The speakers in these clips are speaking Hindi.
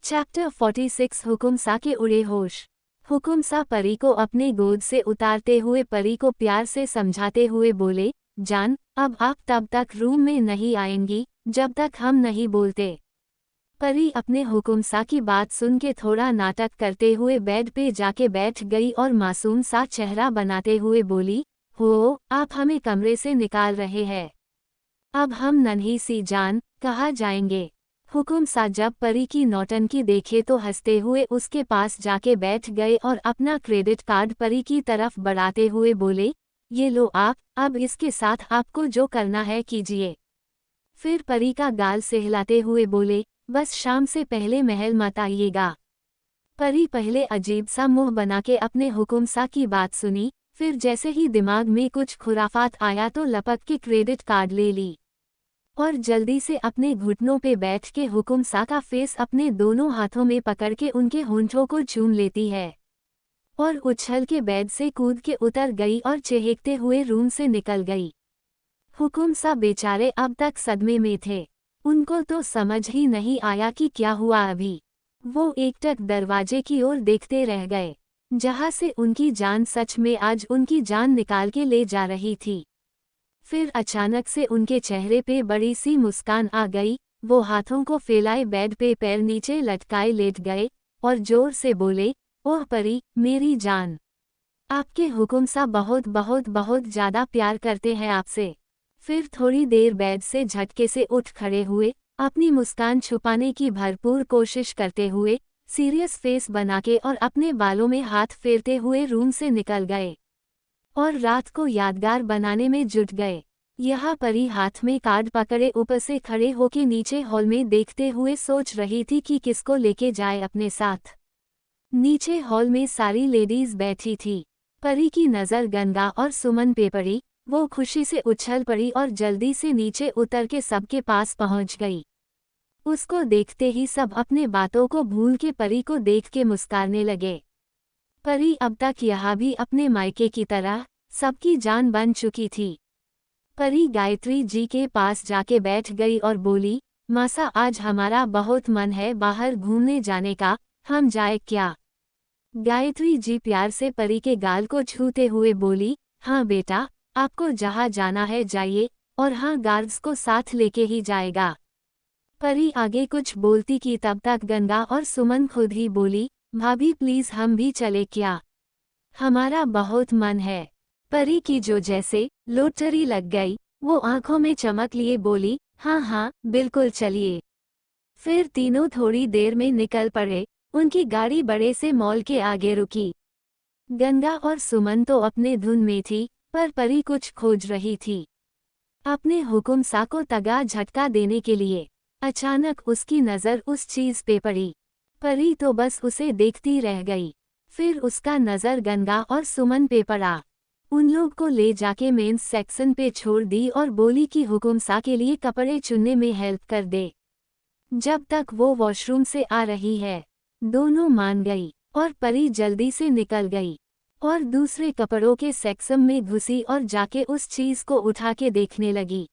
चैप्टर 46 हुकुम सा के उड़े होश। हुकुम सा परी को अपने गोद से उतारते हुए परी को प्यार से समझाते हुए बोले, जान, अब आप तब तक रूम में नहीं आएंगी जब तक हम नहीं बोलते। परी अपने हुकुम सा की बात सुन के थोड़ा नाटक करते हुए बेड पे जाके बैठ गई और मासूम सा चेहरा बनाते हुए बोली, हो, आप हमें कमरे से निकाल रहे हैं। अब हम नन्ही सी जान कहाँ जाएंगे। हुकुम सा जब परी की नौटंकी देखे तो हंसते हुए उसके पास जाके बैठ गए और अपना क्रेडिट कार्ड परी की तरफ बढ़ाते हुए बोले, ये लो आप, अब इसके साथ आपको जो करना है कीजिए। फिर परी का गाल सहलाते हुए बोले, बस शाम से पहले महल मत आइएगा। परी पहले अजीब सा मुंह बना के अपने हुकुम सा की बात सुनी, फिर जैसे ही दिमाग में कुछ खुराफात आया तो लपक के क्रेडिट कार्ड ले ली और जल्दी से अपने घुटनों पे बैठ के हुकुम सा का फेस अपने दोनों हाथों में पकड़ के उनके होंठों को चूम लेती है और उछल के बेड से कूद के उतर गई और चहकते हुए रूम से निकल गई। हुकुम सा बेचारे अब तक सदमे में थे। उनको तो समझ ही नहीं आया कि क्या हुआ अभी। वो एकटक दरवाजे की ओर देखते रह गए, जहां से उनकी जान सच में आज उनकी जान निकाल के ले जा रही थी। फिर अचानक से उनके चेहरे पे बड़ी सी मुस्कान आ गई। वो हाथों को फैलाए बेड पे पैर नीचे लटकाए लेट गए और जोर से बोले, ओह परी, मेरी जान, आपके हुकुम सा बहुत बहुत बहुत ज़्यादा प्यार करते हैं आपसे। फिर थोड़ी देर बेड से झटके से उठ खड़े हुए, अपनी मुस्कान छुपाने की भरपूर कोशिश करते हुए, सीरियस फेस बना के और अपने बालों में हाथ फेरते हुए रूम से निकल गए और रात को यादगार बनाने में जुट गए। यहाँ परी हाथ में कार्ड पकड़े ऊपर से खड़े होके नीचे हॉल में देखते हुए सोच रही थी कि किसको लेके जाए अपने साथ। नीचे हॉल में सारी लेडीज बैठी थी। परी की नज़र गंगा और सुमन पे पड़ी। वो खुशी से उछल पड़ी और जल्दी से नीचे उतर के सबके पास पहुंच गई। उसको देखते ही सब अपने बातों को भूल के परी को देख के मुस्कुराने लगे। परी अब तक यहाँ भी अपने मायके की तरह सबकी जान बन चुकी थी। परी गायत्री जी के पास जाके बैठ गई और बोली, मासा आज हमारा बहुत मन है बाहर घूमने जाने का, हम जाए क्या। गायत्री जी प्यार से परी के गाल को छूते हुए बोली, हाँ बेटा, आपको जहाँ जाना है जाइए, और हाँ गार्ड्स को साथ लेके ही जाएगा। परी आगे कुछ बोलती की तब तक गंगा और सुमन खुद ही बोली, भाभी प्लीज हम भी चले क्या, हमारा बहुत मन है। परी की जो जैसे लॉटरी लग गई, वो आंखों में चमक लिए बोली, हाँ हाँ बिल्कुल चलिए। फिर तीनों थोड़ी देर में निकल पड़े। उनकी गाड़ी बड़े से मॉल के आगे रुकी। गंगा और सुमन तो अपने धुन में थी, पर परी कुछ खोज रही थी अपने हुकुम सा को तगा झटका देने के लिए। अचानक उसकी नज़र उस चीज पे पड़ी। परी तो बस उसे देखती रह गई। फिर उसका नज़र गंगा और सुमन पे पड़ा। उन लोग को ले जाके मेंस सेक्शन पे छोड़ दी और बोली कि हुकुम सा के लिए कपड़े चुनने में हेल्प कर दे जब तक वो वॉशरूम से आ रही है। दोनों मान गई और परी जल्दी से निकल गई और दूसरे कपड़ों के सेक्शन में घुसी और जाके उस चीज को उठा के देखने लगी।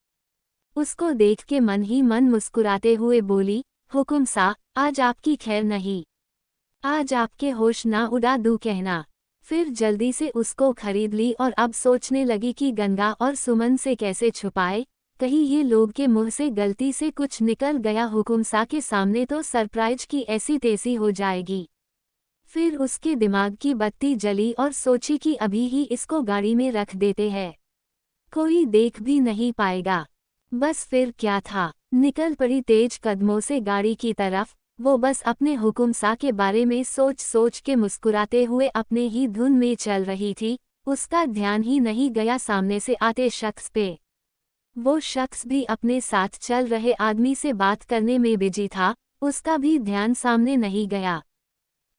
उसको देख के मन ही मन मुस्कुराते हुए बोली, हुकुम सा, आज आपकी खैर नहीं, आज आपके होश ना उड़ा दूं कहना। फिर जल्दी से उसको खरीद ली और अब सोचने लगी कि गंगा और सुमन से कैसे छुपाए, कहीं ये लोग के मुंह से गलती से कुछ निकल गया हुकुम सा के सामने तो सरप्राइज की ऐसी तेजी हो जाएगी। फिर उसके दिमाग की बत्ती जली और सोची कि अभी ही इसको गाड़ी में रख देते हैं, कोई देख भी नहीं पाएगा। बस फिर क्या था, निकल पड़ी तेज कदमों से गाड़ी की तरफ। वो बस अपने हुकुम सा के बारे में सोच सोच के मुस्कुराते हुए अपने ही धुन में चल रही थी। उसका ध्यान ही नहीं गया सामने से आते शख्स पे। वो शख्स भी अपने साथ चल रहे आदमी से बात करने में बिजी था। उसका भी ध्यान सामने नहीं गया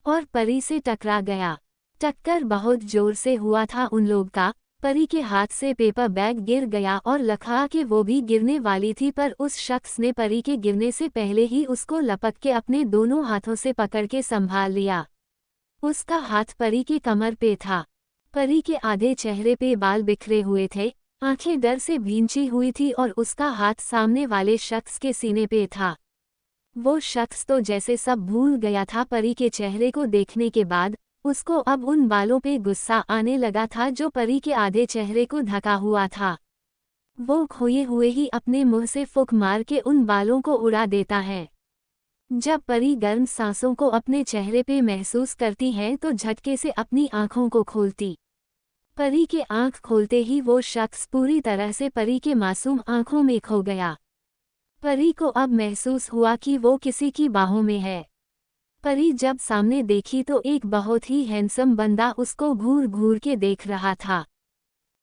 और परी से टकरा गया। टक्कर बहुत जोर से हुआ था उन लोग का। परी के हाथ से पेपर बैग गिर गया और लखा के वो भी गिरने वाली थी, पर उस शख्स ने परी के गिरने से पहले ही उसको लपक के अपने दोनों हाथों से पकड़ के संभाल लिया। उसका हाथ परी के कमर पे था। परी के आधे चेहरे पे बाल बिखरे हुए थे, आंखें डर से भींची हुई थी और उसका हाथ सामने वाले शख्स के सीने पे था। वो शख्स तो जैसे सब भूल गया था परी के चेहरे को देखने के बाद। उसको अब उन बालों पे गुस्सा आने लगा था जो परी के आधे चेहरे को ढका हुआ था। वो खोए हुए ही अपने मुंह से फूंक मार के उन बालों को उड़ा देता है। जब परी गर्म सांसों को अपने चेहरे पे महसूस करती है तो झटके से अपनी आंखों को खोलती। परी के आंख खोलते ही वो शख्स पूरी तरह से परी के मासूम आंखों में खो गया। परी को अब महसूस हुआ कि वो किसी की बाहों में है। परी जब सामने देखी तो एक बहुत ही हैंडसम बंदा उसको घूर घूर के देख रहा था।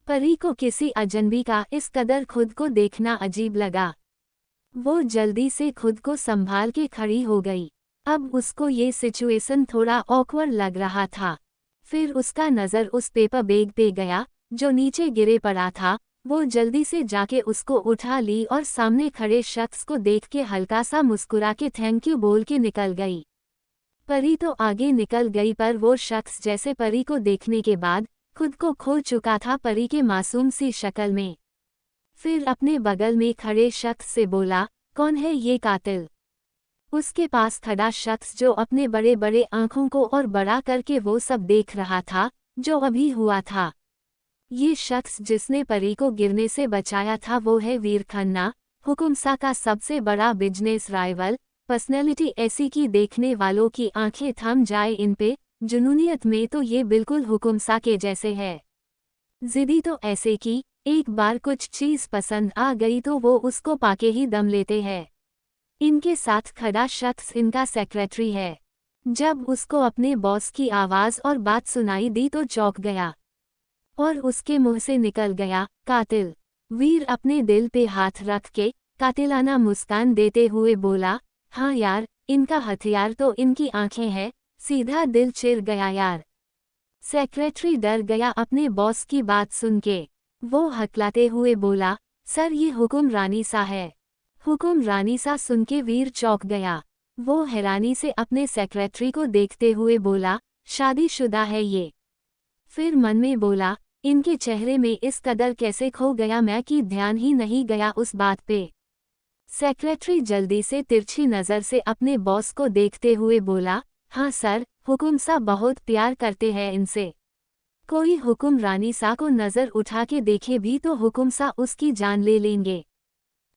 परी को किसी अजनबी का इस कदर खुद को देखना अजीब लगा। वो जल्दी से खुद को संभाल के खड़ी हो गई। अब उसको ये सिचुएशन थोड़ा ऑकवर्ड लग रहा था। फिर उसका नज़र उस पेपर बैग पे गया जो नीचे गिरे पड़ा था। वो जल्दी से जाके उसको उठा ली और सामने खड़े शख्स को देख के हल्का सा मुस्कुरा के थैंक यू बोल के निकल गई। परी तो आगे निकल गई पर वो शख्स जैसे परी को देखने के बाद खुद को खो चुका था परी के मासूम सी शक्ल में। फिर अपने बगल में खड़े शख्स से बोला, कौन है ये कातिल? उसके पास खड़ा शख्स जो अपने बड़े बड़े आंखों को और बड़ा करके वो सब देख रहा था जो अभी हुआ था। ये शख्स जिसने परी को गिरने से बचाया था वो है वीर खन्ना, हुकुमसा का सबसे बड़ा बिजनेस राइवल। पर्सनैलिटी ऐसी कि देखने वालों की आंखें थम जाए इन पे। जुनूनियत में तो ये बिल्कुल हुकुमसा के जैसे है। जिद्दी तो ऐसे कि एक बार कुछ चीज़ पसंद आ गई तो वो उसको पाके ही दम लेते हैं। इनके साथ खड़ा शख्स इनका सेक्रेटरी है। जब उसको अपने बॉस की आवाज़ और बात सुनाई दी तो चौंक गया और उसके मुंह से निकल गया, कातिल। वीर अपने दिल पे हाथ रख के कातिलाना मुस्कान देते हुए बोला, हाँ यार, इनका हथियार तो इनकी आंखें हैं। सीधा दिल चिर गया यार। सेक्रेटरी डर गया अपने बॉस की बात सुन के। वो हकलाते हुए बोला, सर ये हुकुम रानी सा है। हुकुम रानी सा सुन के वीर चौंक गया। वो हैरानी से अपने सेक्रेटरी को देखते हुए बोला, शादीशुदा है ये? फिर मन में बोला, इनके चेहरे में इस कदर कैसे खो गया मैं कि ध्यान ही नहीं गया उस बात पे। सेक्रेटरी जल्दी से तिरछी नज़र से अपने बॉस को देखते हुए बोला, हाँ सर, हुकुम सा बहुत प्यार करते हैं इनसे। कोई हुकुम रानी सा को नज़र उठा के देखे भी तो हुकुम सा उसकी जान ले लेंगे।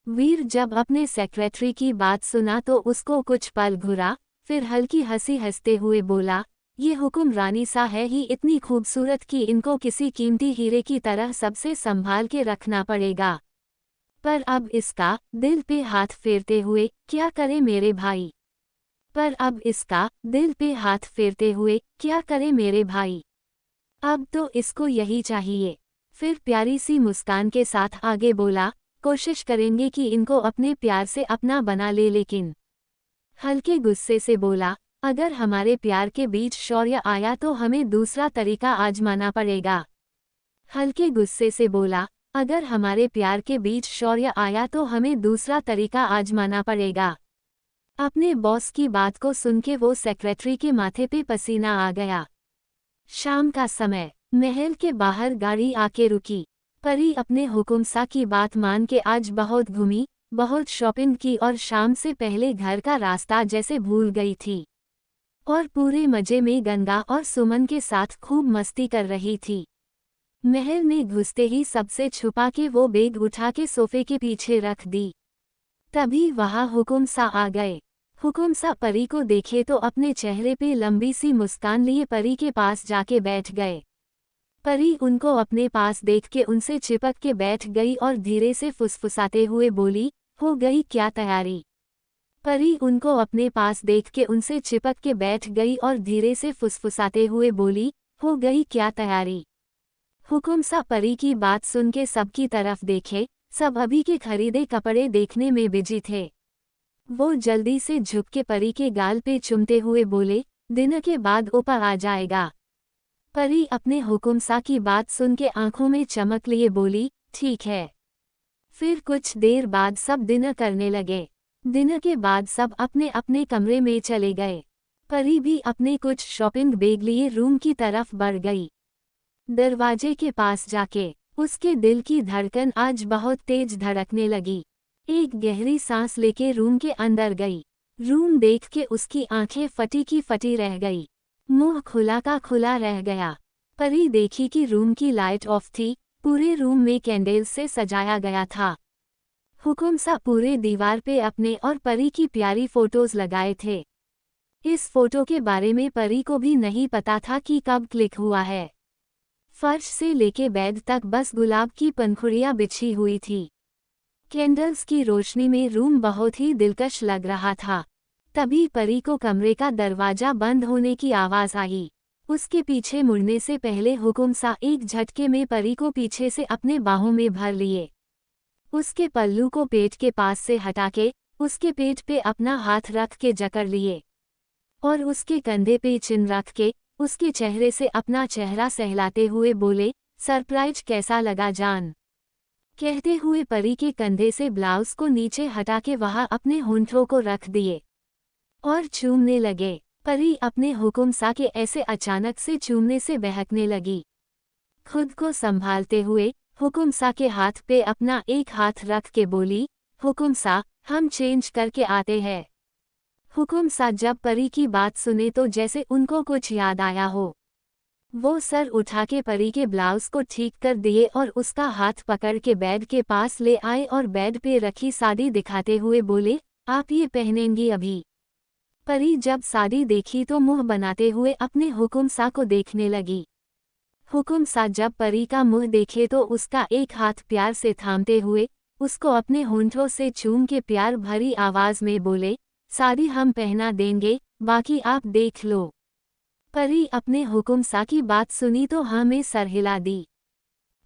वीर जब अपने सेक्रेटरी की बात सुना तो उसको कुछ पल घुरा, फिर हल्की हंसी हंसते हुए बोला, ये हुकुम रानी सा है ही इतनी खूबसूरत कि इनको किसी कीमती हीरे की तरह सबसे संभाल के रखना पड़ेगा। पर अब इसका दिल पे हाथ फेरते हुए क्या करे मेरे भाई? पर अब इसका दिल पे हाथ फेरते हुए क्या करे मेरे भाई? अब तो इसको यही चाहिए। फिर प्यारी सी मुस्कान के साथ आगे बोला, कोशिश करेंगे कि इनको अपने प्यार से अपना बना ले लेकिन हल्के गुस्से से बोला, अगर हमारे प्यार के बीच शौर्य आया तो हमें दूसरा तरीका आजमाना पड़ेगा। हल्के गुस्से से बोला, अगर हमारे प्यार के बीच शौर्य आया तो हमें दूसरा तरीका आजमाना पड़ेगा। अपने बॉस की बात को सुन के वो सेक्रेटरी के माथे पे पसीना आ गया। शाम का समय, महल के बाहर गाड़ी आके रुकी। परी अपने हुकुमसा की बात मान के आज बहुत घूमी, बहुत शॉपिंग की और शाम से पहले घर का रास्ता जैसे भूल गई थी और पूरे मजे में गंगा और सुमन के साथ खूब मस्ती कर रही थी। महल में घुसते ही सबसे छुपा के वो बैग उठा के सोफे के पीछे रख दी। तभी वहाँ हुकुमसा आ गए। हुकुमसा परी को देखे तो अपने चेहरे पे लंबी सी मुस्कान लिए परी के पास जाके बैठ गए। परी उनको अपने पास देख के उनसे चिपक के बैठ गई और धीरे से फुसफुसाते हुए बोली, हो गई क्या तैयारी? परी उनको अपने पास देख के उनसे चिपक के बैठ गई और धीरे से फुसफुसाते हुए बोली, हो गई क्या तैयारी? हुकुमसा परी की बात सुन के सबकी तरफ देखे। सब अभी के खरीदे कपड़े देखने में बिजी थे। वो जल्दी से झुक के परी के गाल पे चुमते हुए बोले, दिन के बाद ऊपर आ जाएगा। परी अपने हुकुमसा की बात सुन के आंखों में चमक लिए बोली, ठीक है। फिर कुछ देर बाद सब डिनर करने लगे। डिनर के बाद सब अपने अपने कमरे में चले गए। परी भी अपने कुछ शॉपिंग बैग लिए रूम की तरफ बढ़ गई। दरवाजे के पास जाके उसके दिल की धड़कन आज बहुत तेज धड़कने लगी। एक गहरी सांस लेके रूम के अंदर गई। रूम देख के उसकी आंखें फटी की फटी रह गई, मुंह खुला का खुला रह गया। परी देखी कि रूम की लाइट ऑफ थी, पूरे रूम में कैंडल्स से सजाया गया था। हुकुम सा पूरे दीवार पे अपने और परी की प्यारी फोटोज लगाए थे। इस फोटो के बारे में परी को भी नहीं पता था कि कब क्लिक हुआ है। फर्श से लेके बेड तक बस गुलाब की पंखुड़ियां बिछी हुई थी। कैंडल्स की रोशनी में रूम बहुत ही दिलकश लग रहा था। तभी परी को कमरे का दरवाजा बंद होने की आवाज आई। उसके पीछे मुड़ने से पहले हुकुम सा एक झटके में परी को पीछे से अपने बाहों में भर लिए। उसके पल्लू को पेट के पास से हटा के उसके पेट पे अपना हाथ रख के जकड़ लिए और उसके कंधे पे चिन रख के उसके चेहरे से अपना चेहरा सहलाते हुए बोले, सरप्राइज कैसा लगा जान। कहते हुए परी के कंधे से ब्लाउज को नीचे हटा के वहां अपने होंठों को रख दिए और चूमने लगे। परी अपने हुकुम सा के ऐसे अचानक से चूमने से बहकने लगी। खुद को संभालते हुए हुकुम सा के हाथ पे अपना एक हाथ रख के बोली, हुकुम सा हम चेंज करके आते हैं। हुकुम सा जब परी की बात सुने तो जैसे उनको कुछ याद आया हो। वो सर उठा के परी के ब्लाउज को ठीक कर दिए और उसका हाथ पकड़ के बेड के पास ले आए और बेड पे रखी साड़ी दिखाते हुए बोले, आप ये पहनेंगी अभी। परी जब साड़ी देखी तो मुंह बनाते हुए अपने हुकुम सा को देखने लगी। हुकुम सा जब परी का मुंह देखे तो उसका एक हाथ प्यार से थामते हुए उसको अपने होंठों से चूम के प्यार भरी आवाज में बोले, साड़ी हम पहना देंगे, बाकी आप देख लो। परी अपने हुकुम सा की बात सुनी तो हाँ में सर हिला दी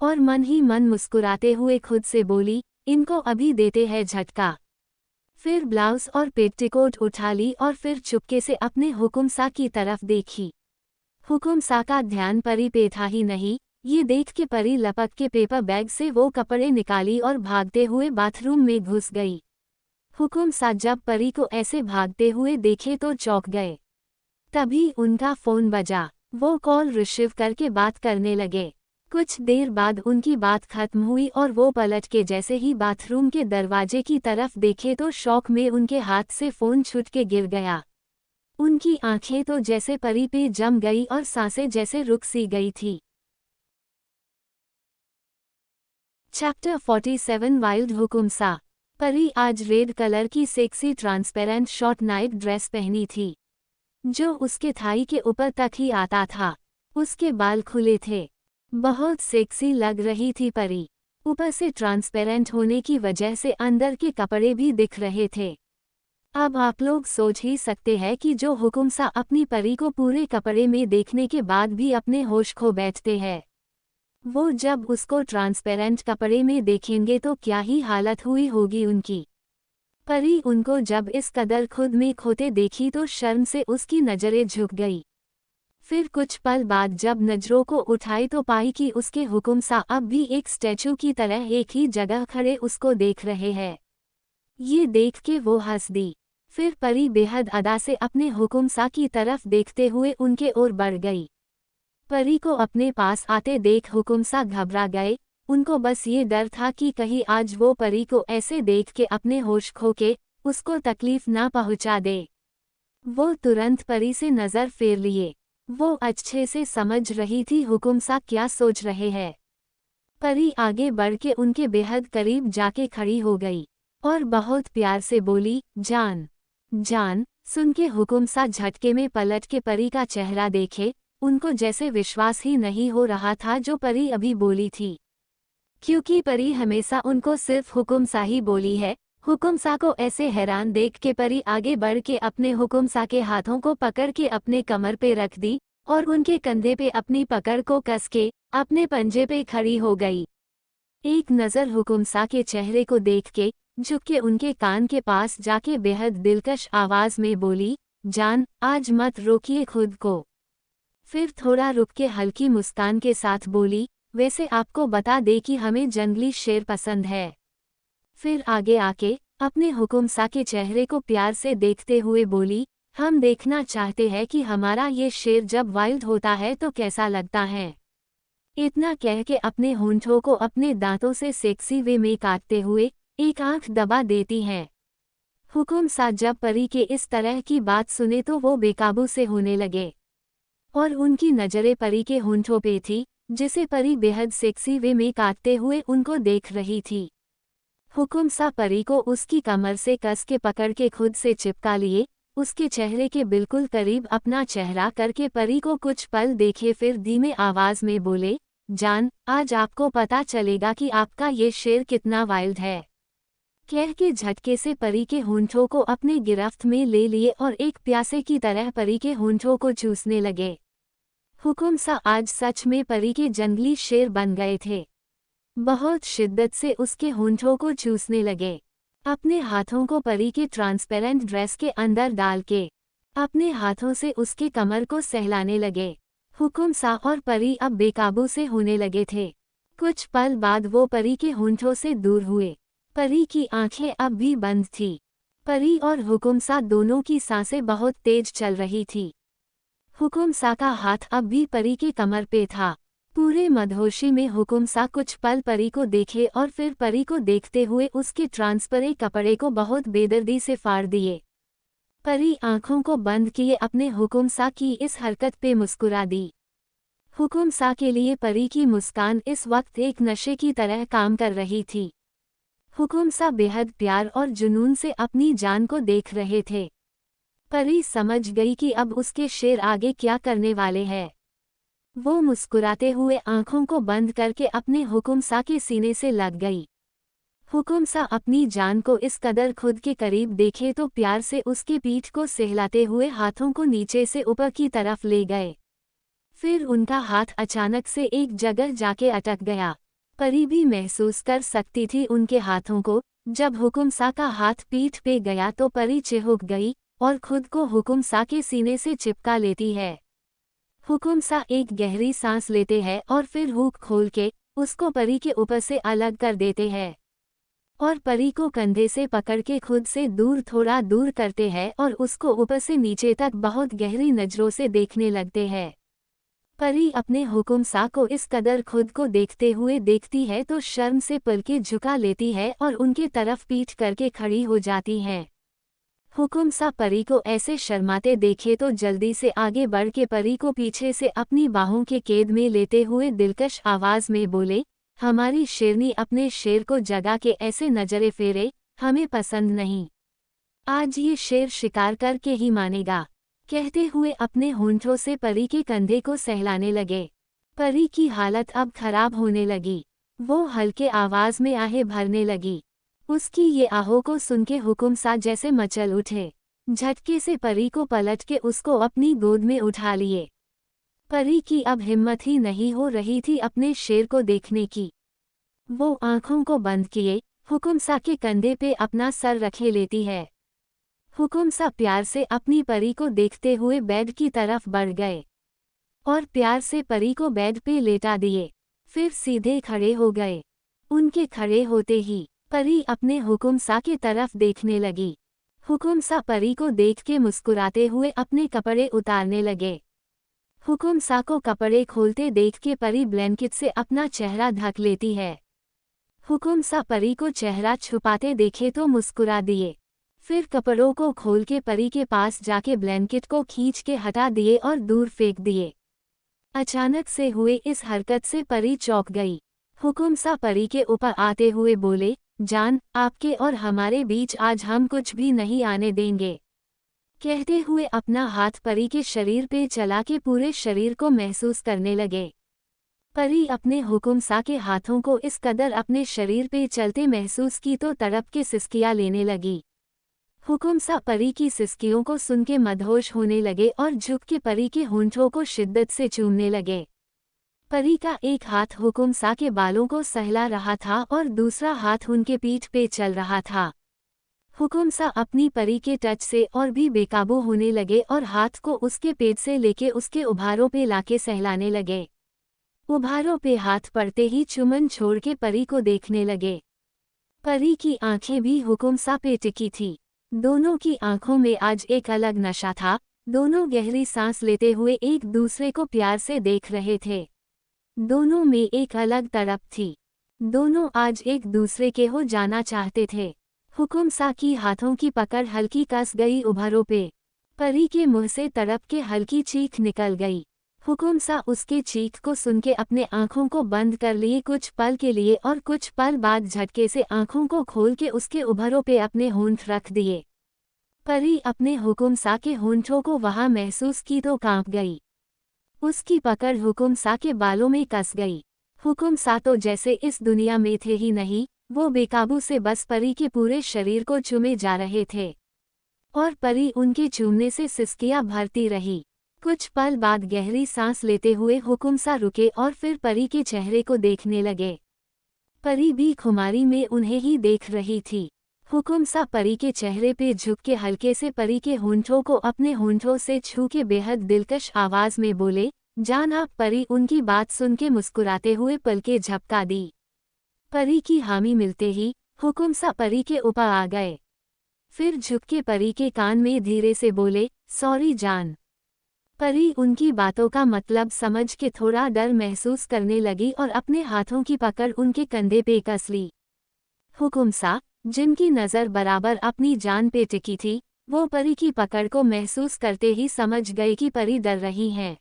और मन ही मन मुस्कुराते हुए खुद से बोली, इनको अभी देते हैं झटका। फिर ब्लाउज और पेटीकोट उठा ली और फिर चुपके से अपने हुकुम सा की तरफ देखी। हुकुम सा का ध्यान परी पे था ही नहीं। ये देख के परी लपक के पेपर बैग से वो कपड़े निकाली और भागते हुए बाथरूम में घुस गई। हुकुम सा जब परी को ऐसे भागते हुए देखे तो चौंक गए। तभी उनका फोन बजा। वो कॉल रिसीव करके बात करने लगे। कुछ देर बाद उनकी बात खत्म हुई और वो पलट के जैसे ही बाथरूम के दरवाजे की तरफ देखे तो शौक में उनके हाथ से फोन छूट के गिर गया। उनकी आंखें तो जैसे परी पे जम गई और सांसें जैसे रुक सी गई थी। चैप्टर 47 वाइल्ड हुकुम सा। परी आज रेड कलर की sexy transparent short night dress पहनी थी जो उसके थाई के ऊपर तक ही आता था। उसके बाल खुले थे। बहुत सेक्सी लग रही थी परी। ऊपर से ट्रांसपेरेंट होने की वजह से अंदर के कपड़े भी दिख रहे थे। अब आप लोग सोच ही सकते हैं कि जो हुकुम सा अपनी परी को पूरे कपड़े में देखने के बाद भी अपने होश खो बैठते हैं, वो जब उसको ट्रांसपेरेंट कपड़े में देखेंगे तो क्या ही हालत हुई होगी उनकी। परी उनको जब इस कदर खुद में खोते देखी तो शर्म से उसकी नजरें झुक गई। फिर कुछ पल बाद जब नजरों को उठाई तो पाई कि उसके हुकुम सा अब भी एक स्टैचू की तरह एक ही जगह खड़े उसको देख रहे हैं। ये देख के वो हंस दी। फिर परी बेहद अदा से अपने हुकुम सा की तरफ देखते हुए उनके ओर बढ़ गई। परी को अपने पास आते देख हुकुम सा घबरा गए। उनको बस ये डर था कि कहीं आज वो परी को ऐसे देख के अपने होश खो के उसको तकलीफ ना पहुंचा दे। वो तुरंत परी से नजर फेर लिए। वो अच्छे से समझ रही थी हुकुम सा क्या सोच रहे हैं। परी आगे बढ़ के उनके बेहद करीब जाके खड़ी हो गई और बहुत प्यार से बोली, जान। जान सुन के हुकुम सा झटके में पलट के परी का चेहरा देखे। उनको जैसे विश्वास ही नहीं हो रहा था जो परी अभी बोली थी, क्योंकि परी हमेशा उनको सिर्फ हुकुम सा ही बोली है। हुकुम सा को ऐसे हैरान देख के परी आगे बढ़ के अपने हुकुम सा के हाथों को पकड़ के अपने कमर पे रख दी और उनके कंधे पे अपनी पकड़ को कस के अपने पंजे पे खड़ी हो गई। एक नज़र हुकुम सा के चेहरे को देख के झुक के उनके कान के पास जाके बेहद दिलकश आवाज में बोली, जान आज मत रोकिए खुद को। फिर थोड़ा रुक के हल्की मुस्कान के साथ बोली, वैसे आपको बता दे कि हमें जंगली शेर पसंद है। फिर आगे आके अपने हुकुम सा के चेहरे को प्यार से देखते हुए बोली, हम देखना चाहते हैं कि हमारा ये शेर जब वाइल्ड होता है तो कैसा लगता है। इतना कह के अपने होंठों को अपने दांतों से सेक्सी वे में काटते हुए एक आंख दबा देती हैं। हुकुम सा जब परी के इस तरह की बात सुने तो वो बेकाबू से होने लगे और उनकी नजरें परी के होंठों पे थी, जिसे परी बेहद सेक्सी वे में काटते हुए उनको देख रही थी। हुकुम सा परी को उसकी कमर से कस के पकड़ के खुद से चिपका लिए, उसके चेहरे के बिल्कुल करीब अपना चेहरा करके परी को कुछ पल देखे, फिर धीमे आवाज में बोले, जान, आज आपको पता चलेगा कि आपका ये शेर कितना वाइल्ड है। कह के झटके से परी के होंठों को अपने गिरफ्त में ले लिए और एक प्यासे की तरह परी के होंठों को चूसने लगे। हुकुम सा आज सच में परी के जंगली शेर बन गए थे। बहुत शिद्दत से उसके होंठों को चूसने लगे। अपने हाथों को परी के ट्रांसपेरेंट ड्रेस के अंदर डाल के अपने हाथों से उसके कमर को सहलाने लगे। हुकुम सा और परी अब बेकाबू से होने लगे थे। कुछ पल बाद वो परी के होंठों से दूर हुए। परी की आंखें अब भी बंद थी। परी और हुकुम सा दोनों की सांसें बहुत तेज चल रही थी। हुकुम सा का हाथ अब भी परी के कमर पे था। पूरे मदहोशी में हुकुम सा कुछ पल परी को देखे और फिर परी को देखते हुए उसके ट्रांसपरे कपड़े को बहुत बेदर्दी से फाड़ दिए। परी आंखों को बंद किए अपने हुकुम सा की इस हरकत पे मुस्कुरा दी। हुकुम सा के लिए परी की मुस्कान इस वक्त एक नशे की तरह काम कर रही थी। हुकुम सा बेहद प्यार और जुनून से अपनी जान को देख रहे थे। परी समझ गई कि अब उसके शेर आगे क्या करने वाले हैं। वो मुस्कुराते हुए आंखों को बंद करके अपने हुकुम सा के सीने से लग गई। हुकुम सा अपनी जान को इस कदर खुद के करीब देखे तो प्यार से उसके पीठ को सहलाते हुए हाथों को नीचे से ऊपर की तरफ ले गए। फिर उनका हाथ अचानक से एक जगह जाके अटक गया। परी भी महसूस कर सकती थी उनके हाथों को। जब हुकुम सा का हाथ पीठ पे गया तो परी चिहुक गई और खुद को हुकुम सा के सीने से चिपका लेती है। हुकुम सा एक गहरी सांस लेते हैं और फिर हुक खोल के उसको परी के ऊपर से अलग कर देते हैं और परी को कंधे से पकड़ के खुद से दूर थोड़ा दूर करते हैं और उसको ऊपर से नीचे तक बहुत गहरी नजरों से देखने लगते हैं। परी अपने हुकुम सा को इस कदर खुद को देखते हुए देखती है तो शर्म से पलकें झुका लेती है और उनके तरफ पीठ करके खड़ी हो जाती हैं। हुकुम सा परी को ऐसे शर्माते देखे तो जल्दी से आगे बढ़ के परी को पीछे से अपनी बाहों के कैद में लेते हुए दिलकश आवाज में बोले, हमारी शेरनी अपने शेर को जगा के ऐसे नजरे फेरे, हमें पसंद नहीं। आज ये शेर शिकार करके ही मानेगा। कहते हुए अपने होंठों से परी के कंधे को सहलाने लगे। परी की हालत अब खराब होने लगी। वो हल्के आवाज में आहें भरने लगी। उसकी ये आहों को सुन के हुकुम सा जैसे मचल उठे। झटके से परी को पलट के उसको अपनी गोद में उठा लिए। परी की अब हिम्मत ही नहीं हो रही थी अपने शेर को देखने की। वो आंखों को बंद किए हुकुम सा के कंधे पे अपना सर रखे लेती है। हुकुम सा प्यार से अपनी परी को देखते हुए बेड की तरफ बढ़ गए और प्यार से परी को बेड पे लेटा दिए। फिर सीधे खड़े हो गए। उनके खड़े होते ही परी अपने हुकुम सा की तरफ देखने लगी। हुकुम सा परी को देख के मुस्कुराते हुए अपने कपड़े उतारने लगे। हुकुम सा को कपड़े खोलते देख के परी ब्लैंकेट से अपना चेहरा ढक लेती है। हुकुम सा परी को चेहरा छुपाते देखे तो मुस्कुरा दिए। फिर कपड़ों को खोल के परी के पास जाके ब्लैंकेट को खींच के हटा दिए और दूर फेंक दिए। अचानक से हुए इस हरकत से परी चौंक गई। हुकुम सा परी के ऊपर आते हुए बोले, जान, आपके और हमारे बीच आज हम कुछ भी नहीं आने देंगे। कहते हुए अपना हाथ परी के शरीर पे चला के पूरे शरीर को महसूस करने लगे। परी अपने हुकुम सा के हाथों को इस कदर अपने शरीर पे चलते महसूस की तो तड़प के सिसकियां लेने लगी। हुकुम सा परी की सिसकियों को सुन के मदहोश होने लगे और झुक के परी के होंठों को शिद्दत से चूमने लगे। परी का एक हाथ हुकुम सा के बालों को सहला रहा था और दूसरा हाथ उनके पीठ पे चल रहा था। हुकुम सा अपनी परी के टच से और भी बेकाबू होने लगे और हाथ को उसके पेट से लेके उसके उभारों पे लाके सहलाने लगे। उभारों पे हाथ पड़ते ही चुमन छोड़ के परी को देखने लगे। परी की आंखें भी हुकुम सा पे टिकी थी। दोनों की आंखों में आज एक अलग नशा था। दोनों गहरी सांस लेते हुए एक दूसरे को प्यार से देख रहे थे। दोनों में एक अलग तड़प थी। दोनों आज एक दूसरे के हो जाना चाहते थे। हुकुम सा की हाथों की पकड़ हल्की कस गई उभरों पे। परी के मुंह से तड़प के हल्की चीख निकल गई। हुकुम सा उसके चीख को सुन के अपने आंखों को बंद कर लिए कुछ पल के लिए और कुछ पल बाद झटके से आंखों को खोल के उसके उभरों पे अपने होंठ रख दिए। परी अपने हुकुम सा के होंठों को वहां महसूस की तो कांप गई। उसकी पकड़ हुकुम सा के बालों में कस गई। हुकुम सा तो जैसे इस दुनिया में थे ही नहीं, वो बेकाबू से बस परी के पूरे शरीर को चूमे जा रहे थे और परी उनके चूमने से सिसकियां भरती रही। कुछ पल बाद गहरी सांस लेते हुए हुकुम सा रुके और फिर परी के चेहरे को देखने लगे। परी भी खुमारी में उन्हें ही देख रही थी। हुकुम सा परी के चेहरे पे झुक के हल्के से परी के होंठों को अपने होंठों से छू के बेहद दिलकश आवाज में बोले, जान आप। परी उनकी बात सुन के मुस्कुराते हुए पलकें झपका दी। परी की हामी मिलते ही हुकुम सा परी के ऊपर आ गए। फिर झुक के परी के कान में धीरे से बोले, सॉरी जान। परी उनकी बातों का मतलब समझ के थोड़ा डर महसूस करने लगी और अपने हाथों की पकड़ उनके कंधे पे कस ली। हुकुम सा, जिनकी नज़र बराबर अपनी जान पे टिकी थी, वो परी की पकड़ को महसूस करते ही समझ गए कि परी डर रही हैं।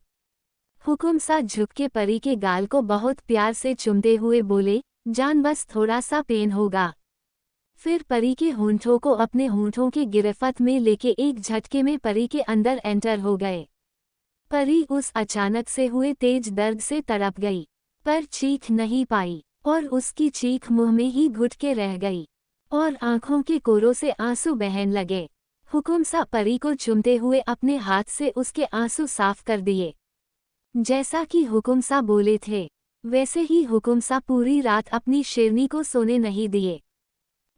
हुकुम सा झुक के परी के गाल को बहुत प्यार से चूमते हुए बोले, जान बस थोड़ा सा पेन होगा। फिर परी के होंठों को अपने होंठों के गिरफ्त में लेके एक झटके में परी के अंदर एंटर हो गए। परी उस अचानक से हुए तेज दर्द से तड़प गई, पर चीख नहीं पाई और उसकी चीख मुंह में ही घुट के रह गई और आंखों के कोरों से आंसू बहन लगे। हुकुम सा परी को चूमते हुए अपने हाथ से उसके आंसू साफ कर दिए। जैसा कि हुकुम सा बोले थे, वैसे ही हुकुम सा पूरी रात अपनी शेरनी को सोने नहीं दिए।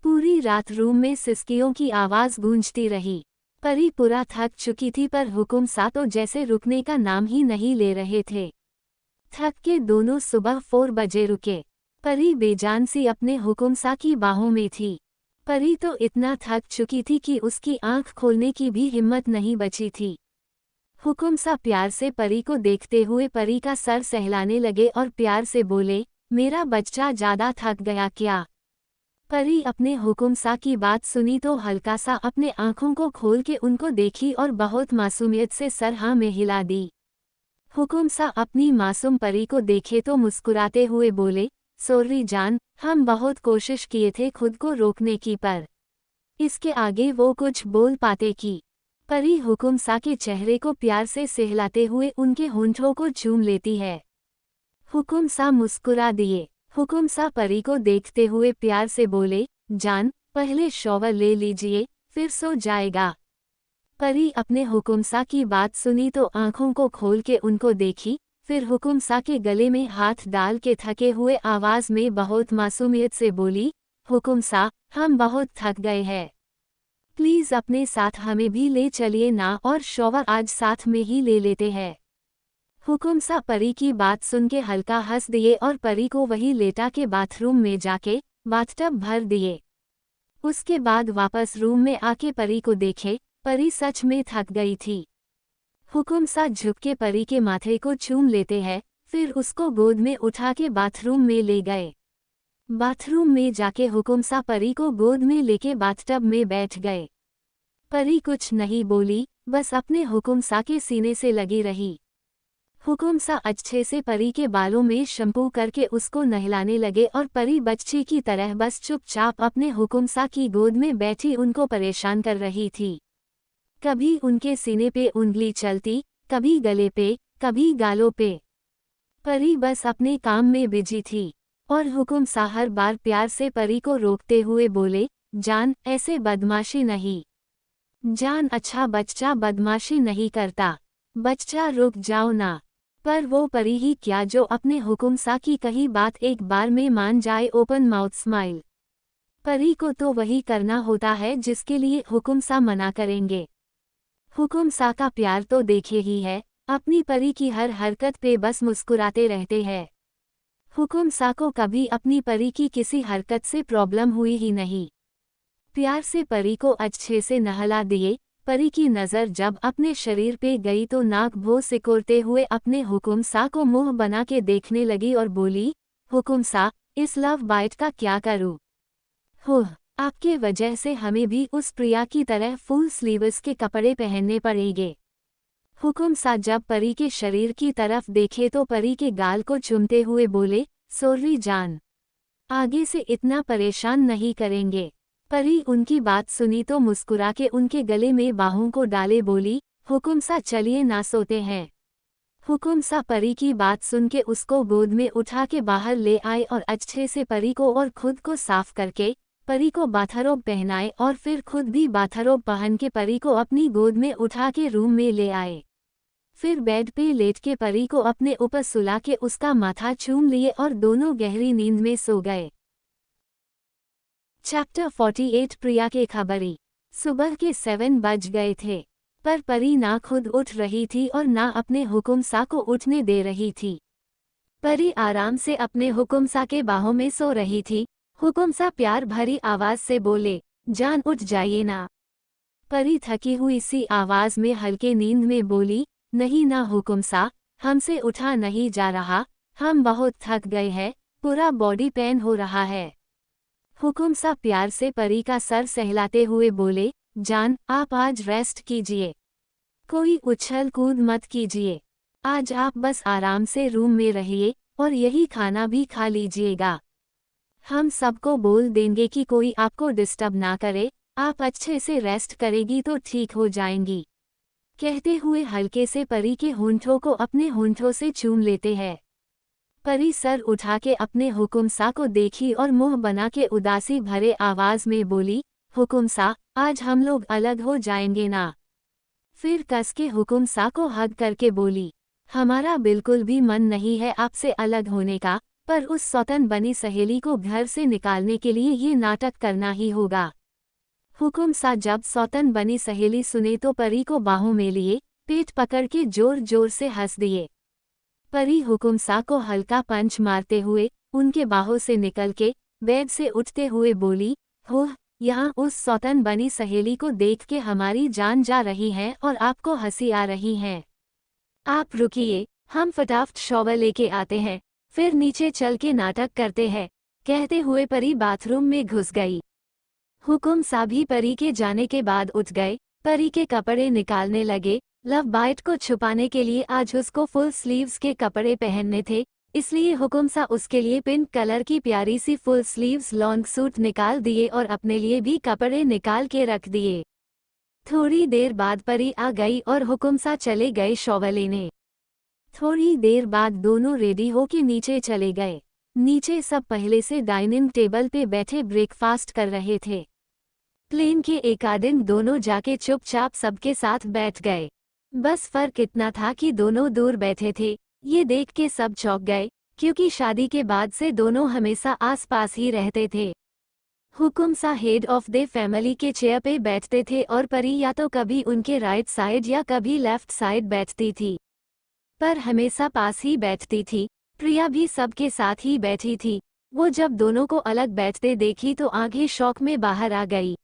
पूरी रात रूम में सिसकियों की आवाज़ गूंजती रही। परी पूरा थक चुकी थी पर हुकुम सा तो जैसे रुकने का नाम ही नहीं ले रहे थे। थक के दोनों सुबह 4 बजे रुके। परी बेजान सी अपने हुकुम सा की बाहों में थी। परी तो इतना थक चुकी थी कि उसकी आंख खोलने की भी हिम्मत नहीं बची थी। हुकुम सा प्यार से परी को देखते हुए परी का सर सहलाने लगे और प्यार से बोले, मेरा बच्चा ज़्यादा थक गया क्या? परी अपने हुकुम सा की बात सुनी तो हल्का सा अपने आंखों को खोल के उनको देखी और बहुत मासूमियत से सर हाँ में हिला दी। हुकुम सा अपनी मासूम परी को देखे तो मुस्कुराते हुए बोले, सॉरी जान, हम बहुत कोशिश किए थे खुद को रोकने की पर इसके आगे वो कुछ बोल पाते की। परी हुकुम सा के चेहरे को प्यार से सहलाते हुए उनके होंठों को चूम लेती है। हुकुम सा मुस्कुरा दिए। हुकुम सा परी को देखते हुए प्यार से बोले, जान, पहले शॉवर ले लीजिए, फिर सो जाएगा। परी अपने हुकुम सा की बात सुनी तो आंखों को खोल के उनको देखी, फिर हुकुम सा के गले में हाथ डाल के थके हुए आवाज में बहुत मासूमियत से बोली, हुकुम सा, हम बहुत थक गए हैं। प्लीज अपने साथ हमें भी ले चलिए ना और शॉवर आज साथ में ही ले लेते हैं। हुकुम सा परी की बात सुन के हल्का हंस दिए और परी को वही लेटा के बाथरूम में जाके बाथटब भर दिए। उसके बाद वापस रूम में आके परी को देखे, परी सच में थक गई थी। हुकुम सा झुक के परी के माथे को चूम लेते हैं, फिर उसको गोद में उठा के बाथरूम में ले गए। बाथरूम में जाके हुकुम सा परी को गोद में लेके बाथटब में बैठ गए। परी कुछ नहीं बोली, बस अपने हुकुम सा के सीने से लगी रही। हुकुम सा अच्छे से परी के बालों में शैम्पू करके उसको नहलाने लगे और परी बच्ची की तरह बस चुपचाप अपने हुकुम सा की गोद में बैठी उनको परेशान कर रही थी। कभी उनके सीने पे उंगली चलती, कभी गले पे, कभी गालों पे। परी बस अपने काम में बिजी थी और हुकुम सा हर बार प्यार से परी को रोकते हुए बोले, जान, ऐसे बदमाशी नहीं। जान, अच्छा बच्चा बदमाशी नहीं करता। बच्चा रुक जाओ ना। पर वो परी ही क्या जो अपने हुकुम सा की कही बात एक बार में मान जाए। Open mouth smile. परी को तो वही करना होता है जिसके लिए हुकुम सा मना करेंगे। हुकुम सा का प्यार तो देखे ही है, अपनी परी की हर हरकत पे बस मुस्कुराते रहते हैं। हुकुम सा को कभी अपनी परी की किसी हरकत से प्रॉब्लम हुई ही नहीं। प्यार से परी को अच्छे से नहला दिए। परी की नज़र जब अपने शरीर पे गई तो नाक भों सिकोड़ते हुए अपने हुकुम सा को मुंह बना के देखने लगी और बोली, हुकुम सा, इस लव बाइट का क्या करूँ? हुँ। आपके वजह से हमें भी उस प्रिया की तरह फुल स्लीव्स के कपड़े पहनने पड़ेंगे। हुकुम सा जब परी के शरीर की तरफ देखे तो परी के गाल को चूमते हुए बोले, सोर्री जान, आगे से इतना परेशान नहीं करेंगे। परी उनकी बात सुनी तो मुस्कुरा के उनके गले में बाहों को डाले बोली, हुकुम सा चलिए ना सोते हैं। हुकुम सा परी की बात सुन के उसको गोद में उठा के बाहर ले आए और अच्छे से परी को और खुद को साफ करके परी को बाथरोब पहनाए और फिर खुद भी बाथरोब पहन के परी को अपनी गोद में उठा के रूम में ले आए। फिर बेड पे लेट के परी को अपने ऊपर सुला के उसका माथा चूम लिए और दोनों गहरी नींद में सो गए। चैप्टर 48 प्रिया के खबरी। सुबह के 7 बज गए थे, पर परी ना खुद उठ रही थी और ना अपने हुकुम सा को उठने दे रही थी। परी आराम से अपने हुकुम सा के बाहों में सो रही थी। हुकुम सा प्यार भरी आवाज से बोले, जान उठ जाइए ना। परी थकी हुई सी आवाज में हल्के नींद में बोली, नहीं ना हुकुम सा, हमसे उठा नहीं जा रहा, हम बहुत थक गए हैं, पूरा बॉडी पेन हो रहा है। हुकुम सा प्यार से परी का सर सहलाते हुए बोले, जान आप आज रेस्ट कीजिए, कोई उछल कूद मत कीजिए, आज आप बस आराम से रूम में रहिए और यही खाना भी खा लीजिएगा। हम सबको बोल देंगे कि कोई आपको डिस्टर्ब ना करे, आप अच्छे से रेस्ट करेगी तो ठीक हो जाएंगी। कहते हुए हल्के से परी के होंठों को अपने होंठों से चूम लेते हैं। परी सर उठा के अपने हुकुम सा को देखी और मुंह बना के उदासी भरे आवाज में बोली, हुकुम सा, आज हम लोग अलग हो जाएंगे ना। फिर कस के हुकुम सा को हग करके बोली, हमारा बिल्कुल भी मन नहीं है आपसे अलग होने का, पर उस सौतन बनी सहेली को घर से निकालने के लिए ये नाटक करना ही होगा। हुकुम सा जब सौतन बनी सहेली सुने तो परी को बाहों में लिए पेट पकड़ के जोर जोर से हंस दिए। परी हुकुम सा को हल्का पंच मारते हुए उनके बाहों से निकल के बेड से उठते हुए बोली, हो यहाँ उस सौतन बनी सहेली को देख के हमारी जान जा रही है और आपको हंसी आ रही है। आप रुकिए, हम फटाफट शॉवर लेके आते हैं, फिर नीचे चल के नाटक करते हैं। कहते हुए परी बाथरूम में घुस गई। हुकुम सा भी परी के जाने के बाद उठ गए। परी के कपड़े निकालने लगे। लव बाइट को छुपाने के लिए आज उसको फुल स्लीव्स के कपड़े पहनने थे, इसलिए हुकुम सा उसके लिए पिंक कलर की प्यारी सी फुल स्लीव्स लॉन्ग सूट निकाल दिए और अपने लिए भी कपड़े निकाल के रख दिए। थोड़ी देर बाद परी आ गई और हुकुम सा चले गए शॉवर लेने। थोड़ी देर बाद दोनों रेडी होके नीचे चले गए। नीचे सब पहले से डाइनिंग टेबल पे बैठे ब्रेकफास्ट कर रहे थे। प्लेन के एक दिन दोनों जाके चुपचाप सबके साथ बैठ गए। बस फर्क इतना था कि दोनों दूर बैठे थे। ये देख के सब चौंक गए, क्योंकि शादी के बाद से दोनों हमेशा आसपास ही रहते थे। हुकुम सा हेड ऑफ द फैमिली के चेयर पे बैठते थे और परी या तो कभी उनके राइट साइड या कभी लेफ्ट साइड बैठती थी, पर हमेशा पास ही बैठती थी। प्रिया भी सबके साथ ही बैठी थी। वो जब दोनों को अलग बैठते देखी तो आंखें शौक में बाहर आ गई।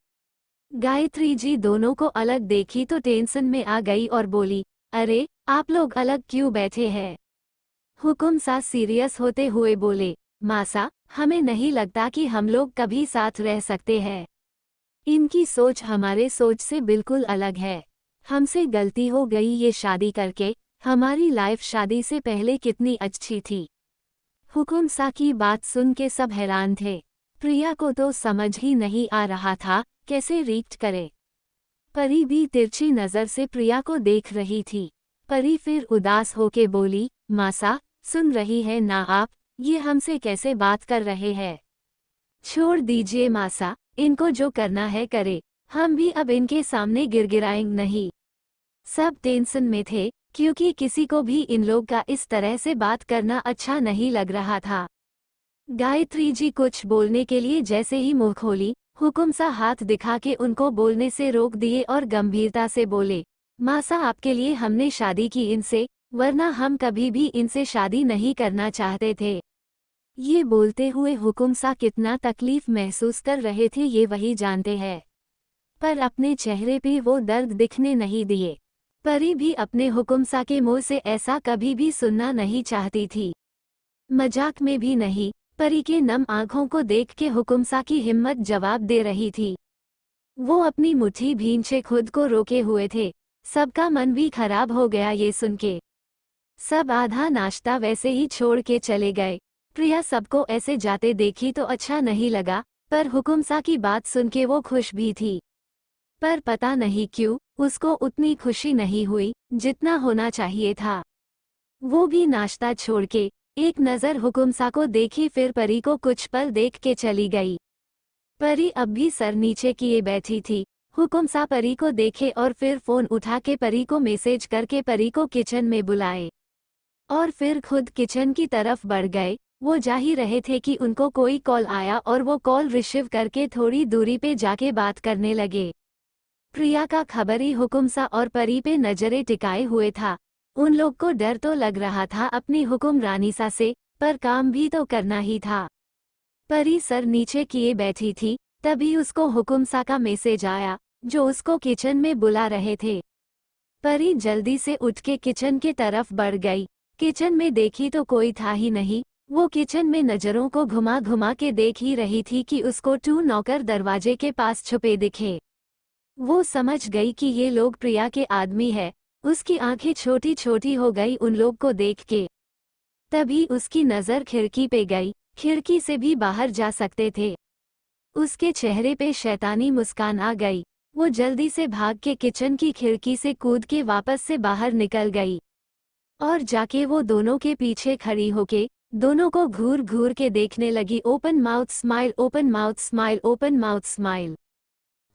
गायत्री जी दोनों को अलग देखी तो टेंशन में आ गई और बोली, अरे आप लोग अलग क्यों बैठे हैं? हुकुम सा सीरियस होते हुए बोले, मासा, हमें नहीं लगता कि हम लोग कभी साथ रह सकते हैं। इनकी सोच हमारे सोच से बिल्कुल अलग है। हमसे गलती हो गई ये शादी करके। हमारी लाइफ शादी से पहले कितनी अच्छी थी। हुकुम सा की बात सुन के सब हैरान थे। प्रिया को तो समझ ही नहीं आ रहा था कैसे रिएक्ट करे। परी भी तिरछी नजर से प्रिया को देख रही थी। परी फिर उदास होके बोली, मासा, सुन रही है ना आप, ये हमसे कैसे बात कर रहे हैं? छोड़ दीजिए मासा, इनको जो करना है करे, हम भी अब इनके सामने गिड़गिड़ाएंगे नहीं। सब टेंशन में थे, क्योंकि किसी को भी इन लोग का इस तरह से बात करना अच्छा नहीं लग रहा था। गायत्री जी कुछ बोलने के लिए जैसे ही मुंह खोली, हुकुम सा हाथ दिखा के उनको बोलने से रोक दिए और गंभीरता से बोले, मासा, आपके लिए हमने शादी की इनसे, वरना हम कभी भी इनसे शादी नहीं करना चाहते थे। ये बोलते हुए हुकुम सा कितना तकलीफ महसूस कर रहे थे ये वही जानते हैं, पर अपने चेहरे पे वो दर्द दिखने नहीं दिए। परी भी अपने हुकुम सा के मुंह से ऐसा कभी भी सुनना नहीं चाहती थी, मजाक में भी नहीं। परी के नम आंखों को देख के हुकुमसा की हिम्मत जवाब दे रही थी। वो अपनी मुट्ठी भींचे खुद को रोके हुए थे। सबका मन भी खराब हो गया ये सुन के। सब आधा नाश्ता वैसे ही छोड़ के चले गए। प्रिया सबको ऐसे जाते देखी तो अच्छा नहीं लगा, पर हुकुमसा की बात सुन के वो खुश भी थी। पर पता नहीं क्यों उसको उतनी खुशी नहीं हुई जितना होना चाहिए था। वो भी नाश्ता छोड़ के एक नज़र हुकुमसा को देखी, फिर परी को कुछ पल देख के चली गई। परी अब भी सर नीचे किए बैठी थी। हुकुमसा परी को देखे और फिर फोन उठा के परी को मैसेज करके परी को किचन में बुलाए और फिर खुद किचन की तरफ बढ़ गए। वो जा ही रहे थे कि उनको कोई कॉल आया और वो कॉल रिसीव करके थोड़ी दूरी पे जाके बात करने लगे। प्रिया का खबरी हुकुमसा और परी पे नजरें टिकाए हुए था। उन लोग को डर तो लग रहा था अपनी हुकुमरानीसा से, पर काम भी तो करना ही था। परी सर नीचे किए बैठी थी, तभी उसको हुकुमसा का मैसेज आया जो उसको किचन में बुला रहे थे। परी जल्दी से उठ के किचन की तरफ बढ़ गई। किचन में देखी तो कोई था ही नहीं। वो किचन में नजरों को घुमा घुमा के देख ही रही थी कि उसको टू नौकर दरवाजे के पास छुपे दिखे। वो समझ गई कि ये लोग प्रिया के आदमी है। उसकी आंखें छोटी छोटी हो गई उन लोग को देख के। तभी उसकी नज़र खिड़की पे गई। खिड़की से भी बाहर जा सकते थे। उसके चेहरे पे शैतानी मुस्कान आ गई। वो जल्दी से भाग के किचन की खिड़की से कूद के वापस से बाहर निकल गई और जाके वो दोनों के पीछे खड़ी होके दोनों को घूर घूर के देखने लगी। Open mouth smile, open mouth smile, open mouth smile.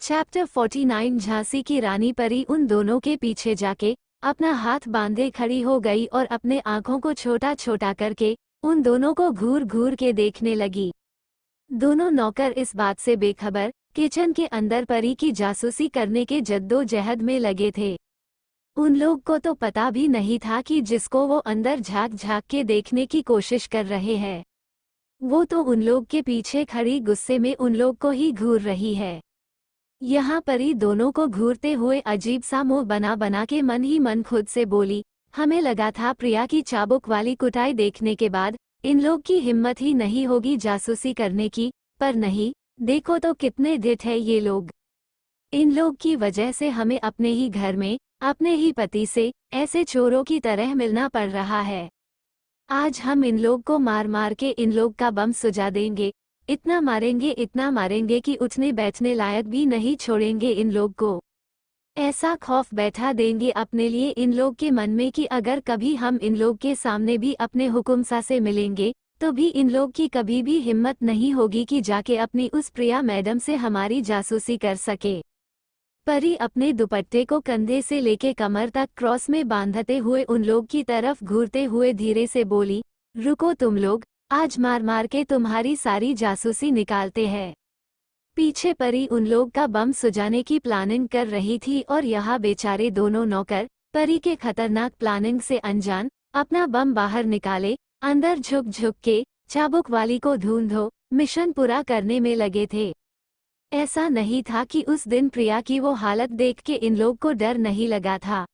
Chapter 49। Jhansi की रानी परी उन दोनों के पीछे जाके अपना हाथ बांधे खड़ी हो गई और अपने आंखों को छोटा छोटा करके उन दोनों को घूर घूर के देखने लगी। दोनों नौकर इस बात से बेखबर किचन के अंदर परी की जासूसी करने के जद्दोजहद में लगे थे। उन लोग को तो पता भी नहीं था कि जिसको वो अंदर झांक झांक के देखने की कोशिश कर रहे हैं, वो तो उन लोग के पीछे खड़ी गुस्से में उन लोग को ही घूर रही है। यहाँ परी दोनों को घूरते हुए अजीब सा मुंह बना बना के मन ही मन खुद से बोली, हमें लगा था प्रिया की चाबुक वाली कुटाई देखने के बाद इन लोग की हिम्मत ही नहीं होगी जासूसी करने की, पर नहीं, देखो तो कितने ढिठ है ये लोग। इन लोग की वजह से हमें अपने ही घर में अपने ही पति से ऐसे चोरों की तरह मिलना पड़ रहा है। आज हम इन लोग को मार मार के इन लोग का बम सुझा देंगे। इतना मारेंगे कि उठने बैठने लायक भी नहीं छोड़ेंगे इन लोग को। ऐसा खौफ बैठा देंगे अपने लिए इन लोग के मन में कि अगर कभी हम इन लोग के सामने भी अपने हुकुमसा से मिलेंगे तो भी इन लोग की कभी भी हिम्मत नहीं होगी कि जाके अपनी उस प्रिया मैडम से हमारी जासूसी कर सके। परी अपने दुपट्टे को कंधे से लेके कमर तक क्रॉस में बांधते हुए उन लोग की तरफ घूरते हुए धीरे से बोली, रुको तुम लोग, आज मार मार के तुम्हारी सारी जासूसी निकालते हैं। पीछे परी उन लोग का बम सुझाने की प्लानिंग कर रही थी और यहाँ बेचारे दोनों नौकर परी के खतरनाक प्लानिंग से अनजान अपना बम बाहर निकाले अंदर झुक झुक के चाबुक वाली को ढूंढो मिशन पूरा करने में लगे थे। ऐसा नहीं था कि उस दिन प्रिया की वो हालत देख के इन लोग को डर नहीं लगा था।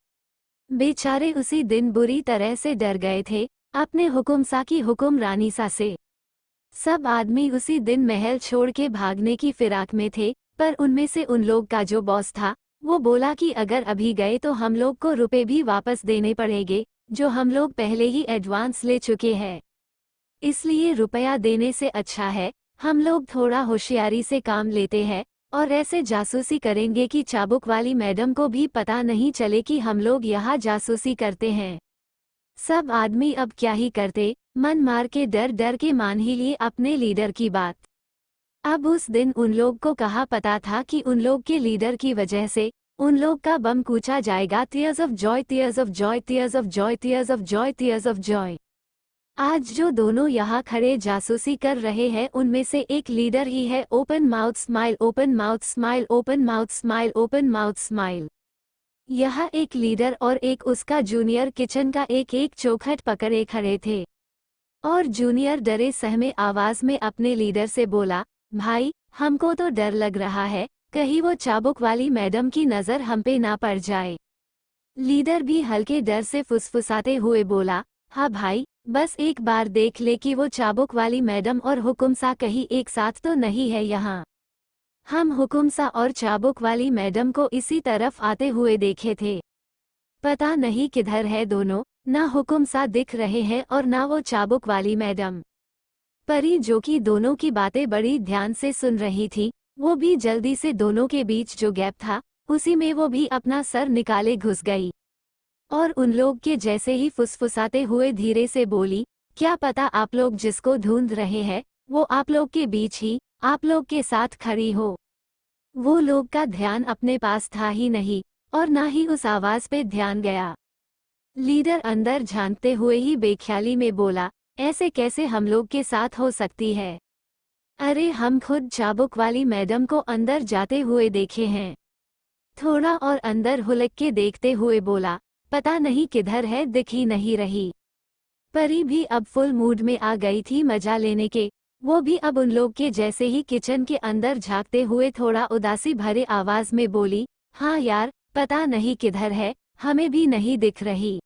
बेचारे उसी दिन बुरी तरह से डर गए थे अपने हुकुमसा की हुकुमरानीसा से। सब आदमी उसी दिन महल छोड़ के भागने की फिराक में थे, पर उनमें से उन लोग का जो बॉस था वो बोला कि अगर अभी गए तो हम लोग को रुपए भी वापस देने पड़ेंगे जो हम लोग पहले ही एडवांस ले चुके हैं। इसलिए रुपया देने से अच्छा है हम लोग थोड़ा होशियारी से काम लेते हैं और ऐसे जासूसी करेंगे कि चाबुक वाली मैडम को भी पता नहीं चले कि हम लोग यहाँ जासूसी करते हैं। सब आदमी अब क्या ही करते, मन मार के डर डर के मान ही लिए अपने लीडर की बात। अब उस दिन उन लोग को कहा पता था कि उन लोग के लीडर की वजह से उन लोग का बम कूचा जाएगा। Tears of joy, tears of joy, tears of joy, tears of joy, tears of Joy. आज जो दोनों यहाँ खड़े जासूसी कर रहे हैं उनमें से एक लीडर ही है। Open mouth smile, open mouth smile, open mouth smile, open mouth smile. यह एक लीडर और एक उसका जूनियर किचन का एक एक चौखट पकड़े खड़े थे और जूनियर डरे सहमे आवाज में अपने लीडर से बोला, भाई हमको तो डर लग रहा है कहीं वो चाबुक वाली मैडम की नज़र हम पे ना पड़ जाए। लीडर भी हल्के डर से फुसफुसाते हुए बोला, हाँ भाई बस एक बार देख ले कि वो चाबुक वाली मैडम और हुकुमसा कहीं एक साथ तो नहीं है यहाँ। हम हुकुमसा और चाबुक वाली मैडम को इसी तरफ आते हुए देखे थे। पता नहीं किधर है दोनों, ना हुकुमसा दिख रहे हैं और ना वो चाबुक वाली मैडम। परी जो कि दोनों की बातें बड़ी ध्यान से सुन रही थी, वो भी जल्दी से दोनों के बीच जो गैप था, उसी में वो भी अपना सर निकाले घुस गई। और उन लोग के जैसे ही फुसफुसाते हुए धीरे से बोली, क्या पता आप लोग जिसको ढूंढ रहे हैं, वो आप लोग के बीच ही, आप लोग के साथ खड़ी हो। वो लोग का ध्यान अपने पास था ही नहीं, और ना ही उस आवाज पे ध्यान गया। लीडर अंदर झांकते हुए ही बेख्याली में बोला, ऐसे कैसे हम लोग के साथ हो सकती है? अरे हम खुद चाबुक वाली मैडम को अंदर जाते हुए देखे हैं। थोड़ा और अंदर हुलक के देखते हुए बोला, पता नहीं किधर है, दिख ही नहीं रही। परी भी अब फुल मूड में आ गई थी मजा लेने के। वो भी अब उन लोग के जैसे ही किचन के अंदर झांकते हुए थोड़ा उदासी भरे आवाज में बोली, हाँ यार, पता नहीं किधर है, हमें भी नहीं दिख रही।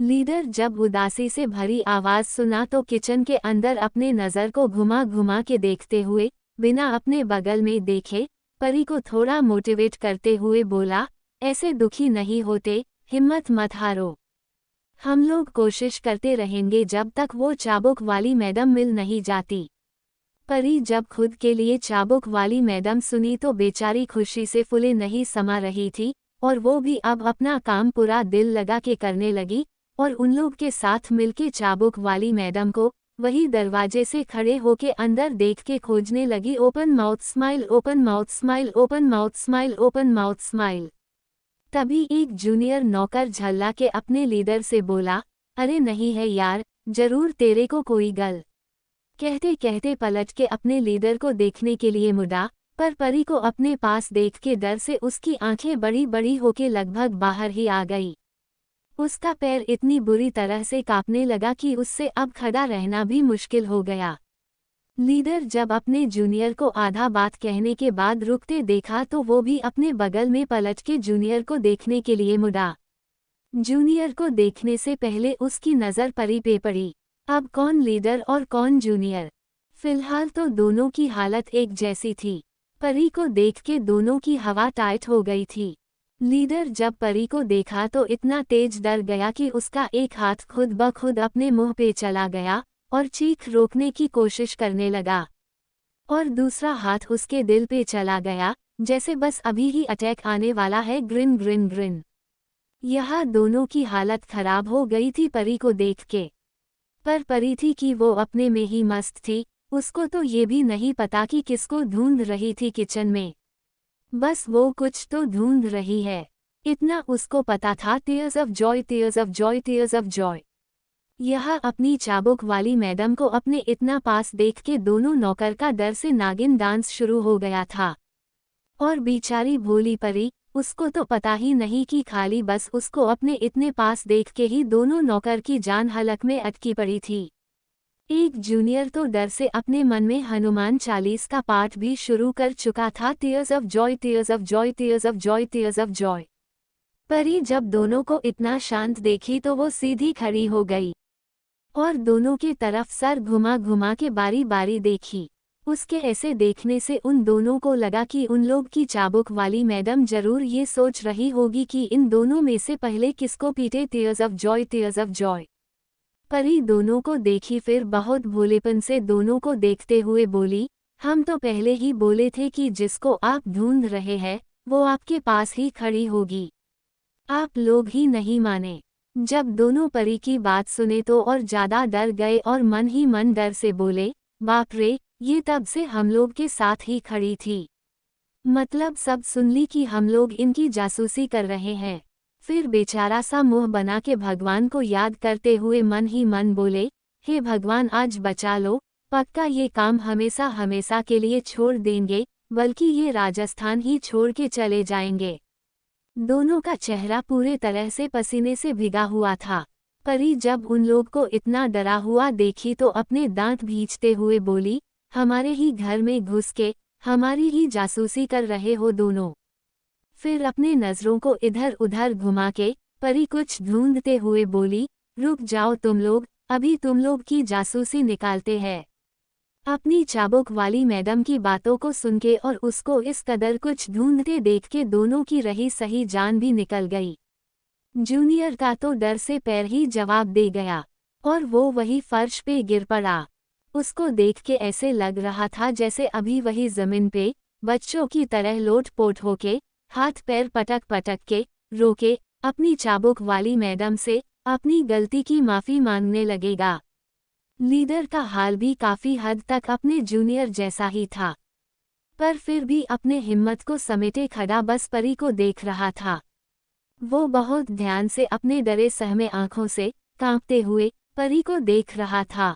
लीडर जब उदासी से भरी आवाज सुना तो किचन के अंदर अपने नज़र को घुमा घुमा के देखते हुए, बिना अपने बगल में देखे, परी को थोड़ा मोटिवेट करते हुए बोला, ऐसे दुखी नहीं होते, हिम्मत मत हारो। हम लोग कोशिश करते रहेंगे जब तक वो चाबुक वाली मैडम मिल नहीं जाती। परी जब खुद के लिए चाबुक वाली मैडम सुनी तो बेचारी खुशी से फुले नहीं समा रही थी, और वो भी अब अपना काम पूरा दिल लगा के करने लगी, और उन लोग के साथ मिलके चाबुक वाली मैडम को वही दरवाजे से खड़े होके अंदर देख के खोजने लगी। Open mouth smile, open mouth smile, open mouth smile, open mouth smile. तभी एक जूनियर नौकर झल्ला के अपने लीडर से बोला, अरे नहीं है यार, जरूर तेरे को कोई गल। कहते कहते पलट के अपने लीडर को देखने के लिए मुड़ा, पर परी को अपने पास देख के डर से उसकी आंखें बड़ी बड़ी होके लगभग बाहर ही आ गई। उसका पैर इतनी बुरी तरह से कांपने लगा कि उससे अब खड़ा रहना भी मुश्किल हो गया। लीडर जब अपने जूनियर को आधा बात कहने के बाद रुकते देखा तो वो भी अपने बगल में पलट के जूनियर को देखने के लिए मुड़ा। जूनियर को देखने से पहले उसकी नज़र परी पे पड़ी। अब कौन लीडर और कौन जूनियर? फिलहाल तो दोनों की हालत एक जैसी थी। परी को देख के दोनों की हवा टाइट हो गई थी। लीडर जब परी को देखा तो इतना तेज डर गया कि उसका एक हाथ खुद ब खुद अपने मुंह पे चला गया और चीख रोकने की कोशिश करने लगा, और दूसरा हाथ उसके दिल पे चला गया, जैसे बस अभी ही अटैक आने वाला है। Green green green. यहाँ दोनों की हालत खराब हो गई थी परी को देख के। पर परी थी कि वो अपने में ही मस्त थी, उसको तो ये भी नहीं पता कि किसको ढूंढ रही थी किचन में। बस वो कुछ तो ढूंढ रही है, इतना उसको पता था। Tears of joy, tears of joy, tears of Joy. यह अपनी चाबुक वाली मैडम को अपने इतना पास देख के दोनों नौकर का डर से नागिन डांस शुरू हो गया था। और बेचारी भोली परी, उसको तो पता ही नहीं कि खाली बस उसको अपने इतने पास देख के ही दोनों नौकर की जान हलक में अटकी पड़ी थी। एक जूनियर तो डर से अपने मन में हनुमान चालीस का पाठ भी शुरू कर चुका था। Tears of joy, tears of joy, tears of joy, tears of Joy. परी जब दोनों को इतना शांत देखी तो वो सीधी खड़ी हो गई और दोनों की तरफ सर घुमा घुमा के बारी बारी देखी। उसके ऐसे देखने से उन दोनों को लगा कि उन लोग की चाबुक वाली मैडम जरूर ये सोच रही होगी कि इन दोनों में से पहले किसको पीटे। Tears of joy, tears of Joy. परी दोनों को देखी, फिर बहुत भोलेपन से दोनों को देखते हुए बोली, हम तो पहले ही बोले थे कि जिसको आप ढूंढ रहे हैं वो आपके पास ही खड़ी होगी, आप लोग ही नहीं माने। जब दोनों परी की बात सुने तो और ज्यादा डर गए और मन ही मन डर से बोले, बाप रे, ये तब से हम लोग के साथ ही खड़ी थी, मतलब सब सुन ली कि हम लोग इनकी जासूसी कर रहे हैं। फिर बेचारा सा मुंह बना के भगवान को याद करते हुए मन ही मन बोले, हे भगवान आज बचा लो, पक्का ये काम हमेशा हमेशा के लिए छोड़ देंगे, बल्कि ये राजस्थान ही छोड़ के चले जाएंगे। दोनों का चेहरा पूरे तरह से पसीने से भिगा हुआ था। परी जब उन लोग को इतना डरा हुआ देखी तो अपने दांत भींचते हुए बोली, हमारे ही घर में घुस के हमारी ही जासूसी कर रहे हो दोनों। फिर अपने नज़रों को इधर उधर घुमा के परी कुछ ढूंढते हुए बोली, रुक जाओ तुम लोग, अभी तुम लोग की जासूसी निकालते हैं। अपनी चाबुक वाली मैडम की बातों को सुन के और उसको इस कदर कुछ ढूंढते देख के दोनों की रही सही जान भी निकल गई। जूनियर का तो डर से पैर ही जवाब दे गया और वो वही फर्श पे गिर पड़ा। उसको देख के ऐसे लग रहा था जैसे अभी वही जमीन पे बच्चों की तरह लोट-पोट होके, हाथ पैर पटक पटक के, रोके, अपनी चाबुक वाली मैडम से अपनी गलती की माफ़ी मांगने लगेगा। लीडर का हाल भी काफ़ी हद तक अपने जूनियर जैसा ही था, पर फिर भी अपने हिम्मत को समेटे खड़ा बस परी को देख रहा था। वो बहुत ध्यान से अपने डरे सहमे आंखों से, कांपते हुए, परी को देख रहा था।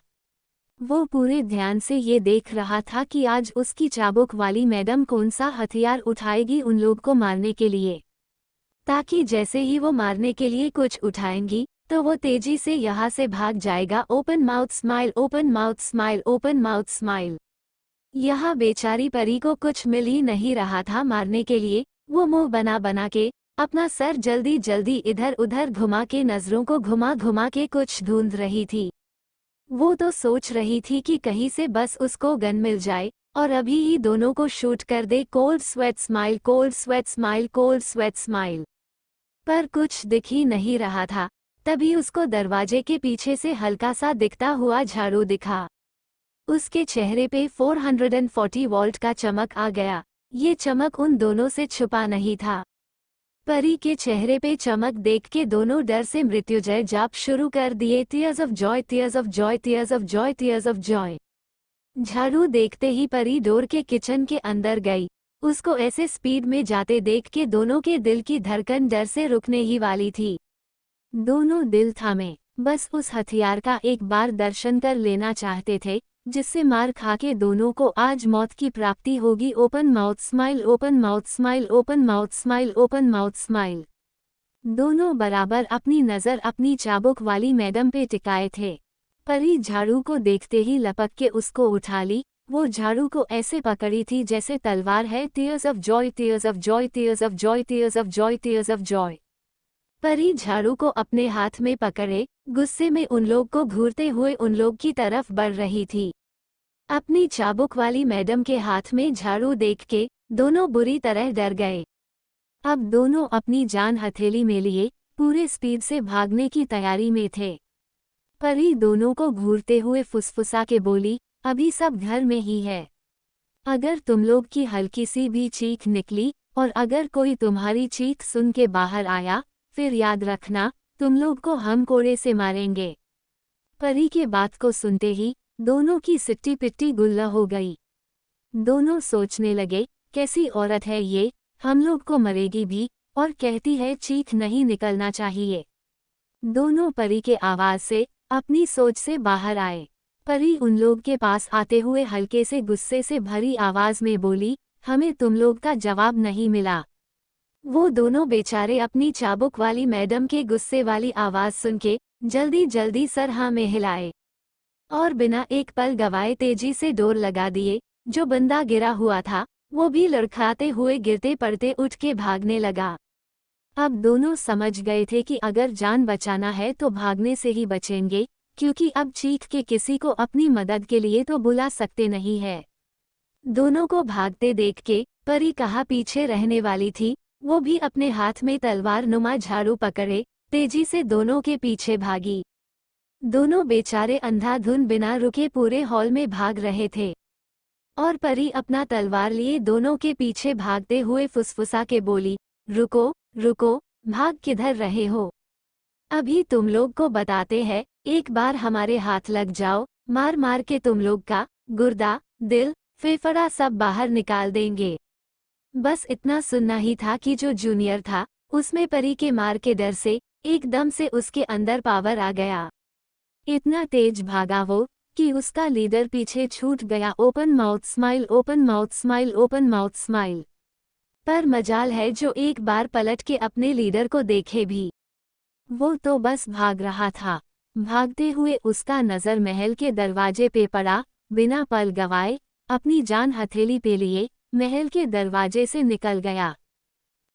वो पूरे ध्यान से ये देख रहा था कि आज उसकी चाबुक वाली मैडम कौन सा हथियार उठाएगी उन लोग को मारने के लिए, ताकि जैसे ही वो मारने के लिए कुछ उठाएंगी तो वो तेजी से यहाँ से भाग जाएगा। Open mouth smile, open mouth smile, open mouth smile. यहाँ बेचारी परी को कुछ मिल ही नहीं रहा था मारने के लिए। वो मुंह बना बना के अपना सर जल्दी जल्दी इधर उधर घुमा के नजरों को घुमा घुमा के कुछ ढूंढ रही थी। वो तो सोच रही थी कि कहीं से बस उसको गन मिल जाए और अभी ही दोनों को शूट कर दे। Cold sweat smile, cold sweat smile, cold sweat smile. पर कुछ दिख ही नहीं रहा था। तभी उसको दरवाजे के पीछे से हल्का सा दिखता हुआ झाड़ू दिखा। उसके चेहरे पे 440 वोल्ट का चमक आ गया। ये चमक उन दोनों से छुपा नहीं था। परी के चेहरे पे चमक देख के दोनों डर से मृत्युजय जाप शुरू कर दिए। Tears of joy, tears of joy, tears of joy, tears of Joy. झाड़ू देखते ही परी डोर के किचन के अंदर गई। उसको ऐसे स्पीड में जाते देख के दोनों के दिल की धड़कन डर से रुकने ही वाली थी। दोनों दिल थामे बस उस हथियार का एक बार दर्शन कर लेना चाहते थे, जिससे मार खा के दोनों को आज मौत की प्राप्ति होगी। Open mouth smile, open mouth smile, open mouth smile, open mouth smile. दोनों बराबर अपनी नज़र अपनी चाबुक वाली मैडम पे टिकाए थे। परी झाड़ू को देखते ही लपक के उसको उठा ली। वो झाड़ू को ऐसे पकड़ी थी जैसे तलवार है। Tears of joy, tears of joy, tears of joy, tears of joy, tears of Joy. परी झाड़ू को अपने हाथ में पकड़े गुस्से में उन लोग को घूरते हुए उन लोग की तरफ बढ़ रही थी। अपनी चाबुक वाली मैडम के हाथ में झाड़ू देख के दोनों बुरी तरह डर गए। अब दोनों अपनी जान हथेली में लिए पूरे स्पीड से भागने की तैयारी में थे। परी दोनों को घूरते हुए फुसफुसा के बोली, अभी सब घर में ही है। अगर तुम लोग की हल्की सी भी चीख निकली और अगर कोई तुम्हारी चीख सुन के बाहर आया, फिर याद रखना तुम लोग को हम कोड़े से मारेंगे। परी के बात को सुनते ही दोनों की सिट्टी पिट्टी गुल्ला हो गई। दोनों सोचने लगे, कैसी औरत है ये, हम लोग को मरेगी भी और कहती है चीख नहीं निकलना चाहिए। दोनों परी के आवाज से अपनी सोच से बाहर आए। परी उन लोग के पास आते हुए हल्के से गुस्से से भरी आवाज में बोली, हमें तुम लोग का जवाब नहीं मिला। वो दोनों बेचारे अपनी चाबुक वाली मैडम के गुस्से वाली आवाज सुन के जल्दी जल्दी सर हाँ में हिलाए और बिना एक पल गवाए तेजी से डोर लगा दिए। जो बंदा गिरा हुआ था वो भी लड़खड़ाते हुए गिरते पड़ते उठ के भागने लगा। अब दोनों समझ गए थे कि अगर जान बचाना है तो भागने से ही बचेंगे, क्योंकि अब चीख के किसी को अपनी मदद के लिए तो बुला सकते नहीं है। दोनों को भागते देख के परी कहाँ पीछे रहने वाली थी, वो भी अपने हाथ में तलवार नुमा झाड़ू पकड़े तेजी से दोनों के पीछे भागी। दोनों बेचारे अंधाधुन बिना रुके पूरे हॉल में भाग रहे थे और परी अपना तलवार लिए दोनों के पीछे भागते हुए फुसफुसा के बोली, रुको रुको, भाग किधर रहे हो? अभी तुम लोग को बताते हैं, एक बार हमारे हाथ लग जाओ, मार मार के तुम लोग का गुर्दा, दिल, फेफड़ा सब बाहर निकाल देंगे। बस इतना सुनना ही था कि जो जूनियर था उसमें परी के मार के डर से एकदम से उसके अंदर पावर आ गया। इतना तेज भागा वो कि उसका लीडर पीछे छूट गया। Open mouth smile, open mouth smile, open mouth smile. पर मजाल है जो एक बार पलट के अपने लीडर को देखे भी। वो तो बस भाग रहा था। भागते हुए उसका नज़र महल के दरवाजे पे पड़ा। बिना पल गवाए अपनी जान हथेली पे लिए महल के दरवाजे से निकल गया।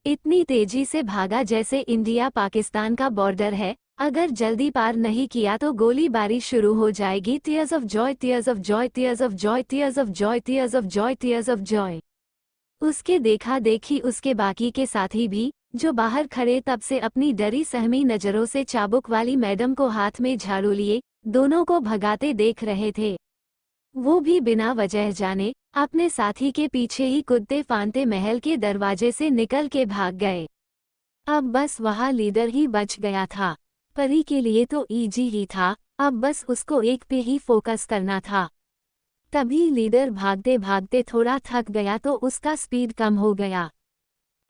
इतनी तेजी से भागा जैसे इंडिया पाकिस्तान का बॉर्डर है। अगर जल्दी पार नहीं किया तो गोलीबारी शुरू हो जाएगी। Tears of joy, tears of joy, tears of joy, tears of joy, tears of joy, tears of Joy. उसके देखा देखी उसके बाकी के साथी भी, जो बाहर खड़े तब से अपनी डरी सहमी नजरों से चाबुक वाली मैडम को हाथ में झाड़ू लिए दोनों को भगाते देख रहे थे। वो भी बिना वजह जाने अपने साथी के पीछे ही कूदते फांदते महल के दरवाजे से निकल के भाग गए। अब बस वहाँ लीडर ही बच गया था। परी के लिए तो इजी ही था, अब बस उसको एक पे ही फोकस करना था। तभी लीडर भागते भागते थोड़ा थक गया तो उसका स्पीड कम हो गया।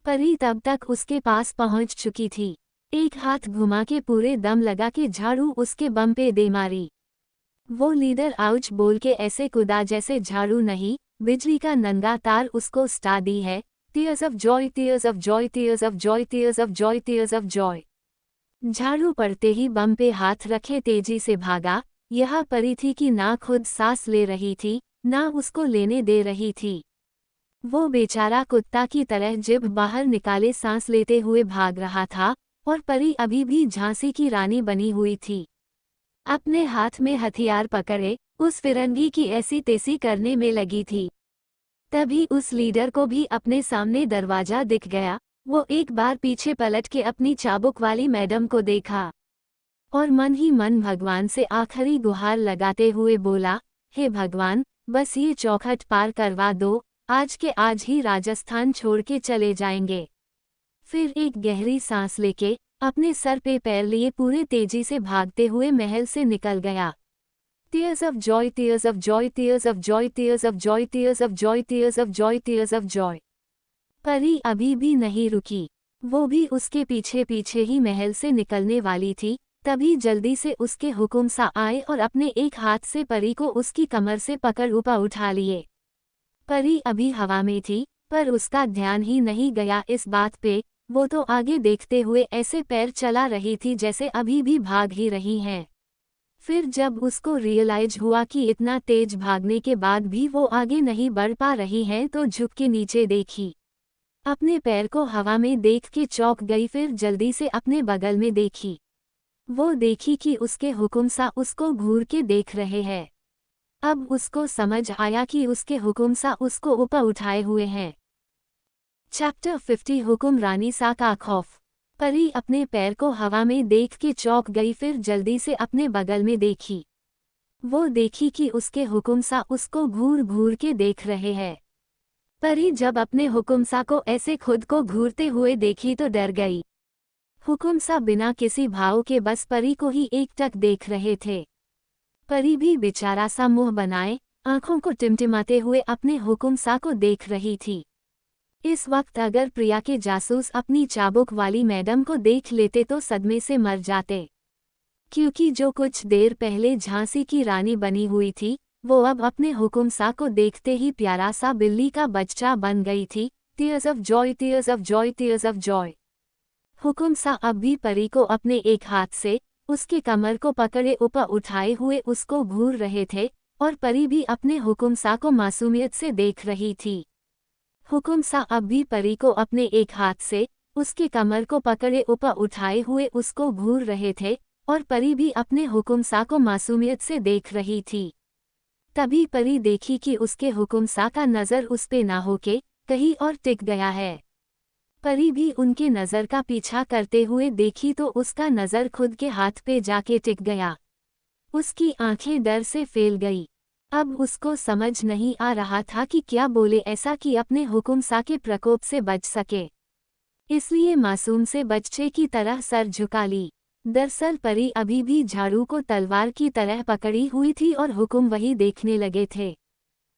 परी तब तक उसके पास पहुंच चुकी थी। एक हाथ घुमा के पूरे दम लगा के झाड़ू उसके बम पे दे मारी। वो लीडर आउच बोल के ऐसे कूदा जैसे झाड़ू नहीं, बिजली का नंगा तार उसको स्टा दी है। Tears of joy, tears of joy, tears of joy, tears of joy, tears of Joy. झाड़ू पड़ते ही बम पे हाथ रखे तेजी से भागा। यह परी थी कि ना खुद सांस ले रही थी, ना उसको लेने दे रही थी। वो बेचारा कुत्ता की तरह जिभ बाहर निकाले सांस लेते हुए भाग रहा था, और परी अभी भी झांसी की रानी बनी हुई थी। अपने हाथ में हथियार पकड़े उस फिरंगी की ऐसी तेजी करने में लगी थी। तभी उस लीडर को भी अपने सामने दरवाजा दिख गया। वो एक बार पीछे पलट के अपनी चाबुक वाली मैडम को देखा और मन ही मन भगवान से आखिरी गुहार लगाते हुए बोला, हे भगवान, बस ये चौखट पार करवा दो, आज के आज ही राजस्थान छोड़ के चले जाएंगे। फिर एक गहरी सांस लेके अपने सर पे पैर लिए पूरे तेजी से भागते हुए महल से निकल गया। Tears of joy, tears of joy, tears of joy, tears of joy, tears of joy, tears of joy, tears of Joy. परी अभी भी नहीं रुकी। वो भी उसके पीछे पीछे ही महल से निकलने वाली थी। तभी जल्दी से उसके हुक्म सा आए और अपने एक हाथ से परी को उसकी कमर से पकड़ ऊपर उठा लिए। परी अभी हवा में थी, पर उसका ध्यान ही नहीं गया इस बात पे। वो तो आगे देखते हुए ऐसे पैर चला रही थी जैसे अभी भी भाग ही रही हैं। फिर जब उसको रियलाइज हुआ कि इतना तेज भागने के बाद भी वो आगे नहीं बढ़ पा रही हैं तो झुक के नीचे देखी। अपने पैर को हवा में देख के चौंक गई। फिर जल्दी से अपने बगल में देखी। वो देखी कि उसके हुक्म सा उसको घूर के देख रहे हैं। अब उसको समझ आया कि उसके हुक्म सा उसको ऊपर उठाए हुए हैं। चैप्टर 50 हुक्म रानी सा का खौफ। परी अपने पैर को हवा में देख के चौंक गई। फिर जल्दी से अपने बगल में देखी। वो देखी कि उसके हुक्म सा उसको घूर घूर के देख रहे हैं। परी जब अपने हुक्म सा को ऐसे खुद को घूरते हुए देखी तो डर गई। हुक्म सा बिना किसी भाव के बस परी को ही एकटक देख रहे थे। परी भी बेचारा सा मुंह बनाए आंखों को टिमटिमाते हुए अपने हुक्म सा को देख रही थी। इस वक्त अगर प्रिया के जासूस अपनी चाबुक वाली मैडम को देख लेते तो सदमे से मर जाते, क्योंकि जो कुछ देर पहले झांसी की रानी बनी हुई थी वो अब अपने हुक्म सा को देखते ही प्यारा सा बिल्ली का बच्चा बन गई थी। Tears of joy, tears of joy, tears of Joy. हुक्म सा अब भी परी को अपने एक हाथ से उसके कमर को पकड़े ऊपर उठाए हुए उसको घूर रहे थे, और परी भी अपने हुक्म सा को मासूमियत से देख रही थी। हुक्म सा अब भी परी को अपने एक हाथ से उसके कमर को पकड़े ऊपर उठाए हुए उसको घूर रहे थे, और परी भी अपने हुक्म सा को मासूमियत से देख रही थी। तभी परी देखी कि उसके हुक्म सा का नज़र उस पे ना होके कहीं और टिक गया है। परी भी उनके नज़र का पीछा करते हुए देखी तो उसका नज़र खुद के हाथ पे जाके टिक गया। उसकी आंखें डर से फैल गई। अब उसको समझ नहीं आ रहा था कि क्या बोले ऐसा कि अपने हुक्म सा के प्रकोप से बच सके। इसलिए मासूम से बच्चे की तरह सर झुका ली। दरअसल परी अभी भी झाड़ू को तलवार की तरह पकड़ी हुई थी और हुक्म वही देखने लगे थे।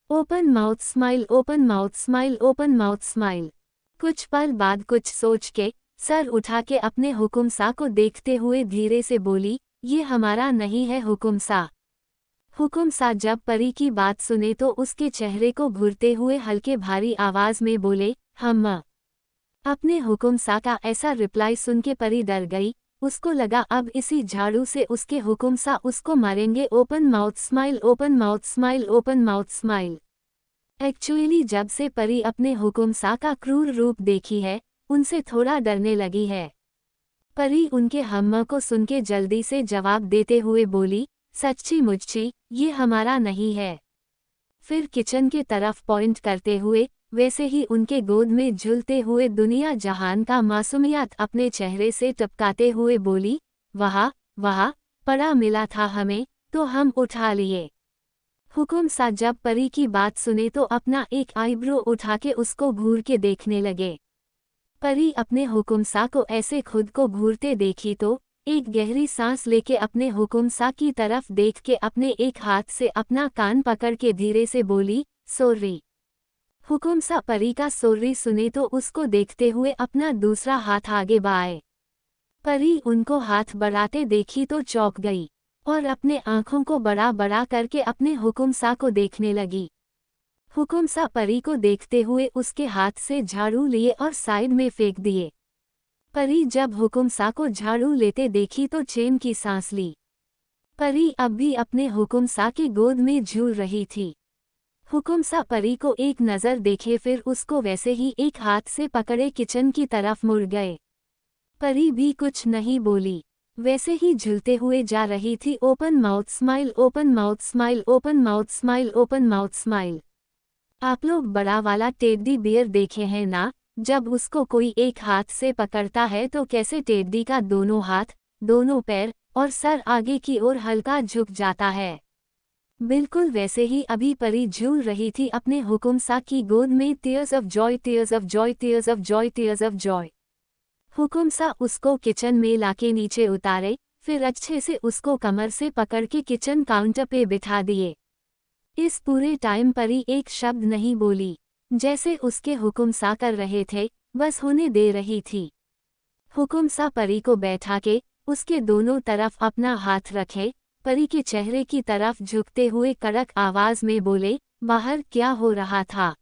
Open mouth smile, open mouth smile, open mouth smile. कुछ पल बाद कुछ सोच के सर उठा के अपने हुक्म सा को देखते हुए धीरे से बोली, ये हमारा नहीं है हुक्म सा। हुक्म सा जब परी की बात सुने तो उसके चेहरे को घूरते हुए हल्के भारी आवाज में बोले, हम। अपने हुक्म सा का ऐसा रिप्लाई सुन के परी डर गई। उसको लगा अब इसी झाड़ू से उसके हुक्म सा उसको मारेंगे। Open mouth smile, open mouth smile, open mouth smile. Actually जब से परी अपने हुक्म सा का क्रूर रूप देखी है, उनसे थोड़ा डरने लगी है। परी उनके हम्मा को सुन के जल्दी से जवाब देते हुए बोली, सच्ची मुच्ची, ये हमारा नहीं है। फिर किचन के तरफ पॉइंट करते हुए वैसे ही उनके गोद में झूलते हुए दुनिया जहान का मासूमियत अपने चेहरे से टपकाते हुए बोली, वाह वाह, पड़ा मिला था हमें, तो हम उठा लिए। हुकुम सा जब परी की बात सुने तो अपना एक आईब्रो उठा के उसको घूर के देखने लगे। परी अपने हुकुम सा को ऐसे खुद को घूरते देखी तो एक गहरी सांस लेके अपने हुकुम सा की तरफ देख के अपने एक हाथ से अपना कान पकड़ के धीरे से बोली, सॉरी। हुकुम सा परी का सॉरी सुने तो उसको देखते हुए अपना दूसरा हाथ आगे बढ़ाए। परी उनको हाथ बढ़ाते देखी तो चौंक गई और अपने आंखों को बड़ा बड़ा करके अपने हुकुम सा को देखने लगी। हुकुम सा परी को देखते हुए उसके हाथ से झाड़ू लिए और साइड में फेंक दिए। परी जब हुकुम सा को झाड़ू लेते देखी तो चैन की सांस ली। परी अब भी अपने हुकुम सा की गोद में झूल रही थी। हुकुम सा परी को एक नज़र देखे फिर उसको वैसे ही एक हाथ से पकड़े किचन की तरफ मुड़ गए। परी भी कुछ नहीं बोली, वैसे ही झूलते हुए जा रही थी। Open mouth smile, open mouth smile, open mouth smile, open mouth smile. आप लोग बड़ा वाला टेडी बियर देखे हैं ना, जब उसको कोई एक हाथ से पकड़ता है तो कैसे टेडी का दोनों हाथ, दोनों पैर और सर आगे की ओर हल्का झुक जाता है। बिल्कुल वैसे ही अभी परी झूल रही थी अपने हुकुम सा की गोद में। Tears of joy, tears of joy, tears of joy, tears of joy. हुकुम सा उसको किचन में लाके नीचे उतारे, फिर अच्छे से उसको कमर से पकड़ के किचन काउंटर पे बिठा दिए। इस पूरे टाइम परी एक शब्द नहीं बोली, जैसे उसके हुकुम सा कर रहे थे बस होने दे रही थी। हुकुम सा परी को बैठा के उसके दोनों तरफ अपना हाथ रखे, परी के चेहरे की तरफ झुकते हुए कड़क आवाज में बोले, बाहर क्या हो रहा था।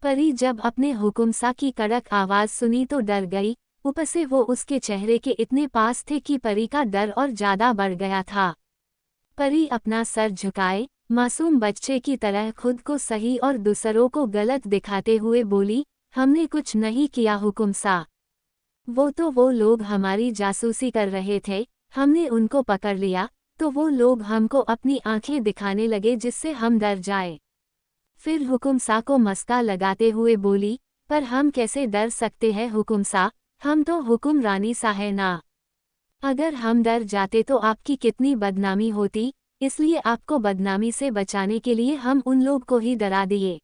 परी जब अपने हुकुम सा की कड़क आवाज सुनी तो डर गई, ऊपर से वो उसके चेहरे के इतने पास थे कि परी का डर और ज्यादा बढ़ गया था। परी अपना सर झुकाए मासूम बच्चे की तरह खुद को सही और दूसरों को गलत दिखाते हुए बोली, हमने कुछ नहीं किया हुकुम सा। वो लोग हमारी जासूसी कर रहे थे, हमने उनको पकड़ लिया तो वो लोग हमको अपनी आंखें दिखाने लगे जिससे हम डर जाए। फिर हुकुम सा को मस्का लगाते हुए बोली, पर हम कैसे डर सकते हैं हुकुम सा, हम तो हुकुम रानी सा है ना। अगर हम डर जाते तो आपकी कितनी बदनामी होती, इसलिए आपको बदनामी से बचाने के लिए हम उन लोग को ही डरा दिए।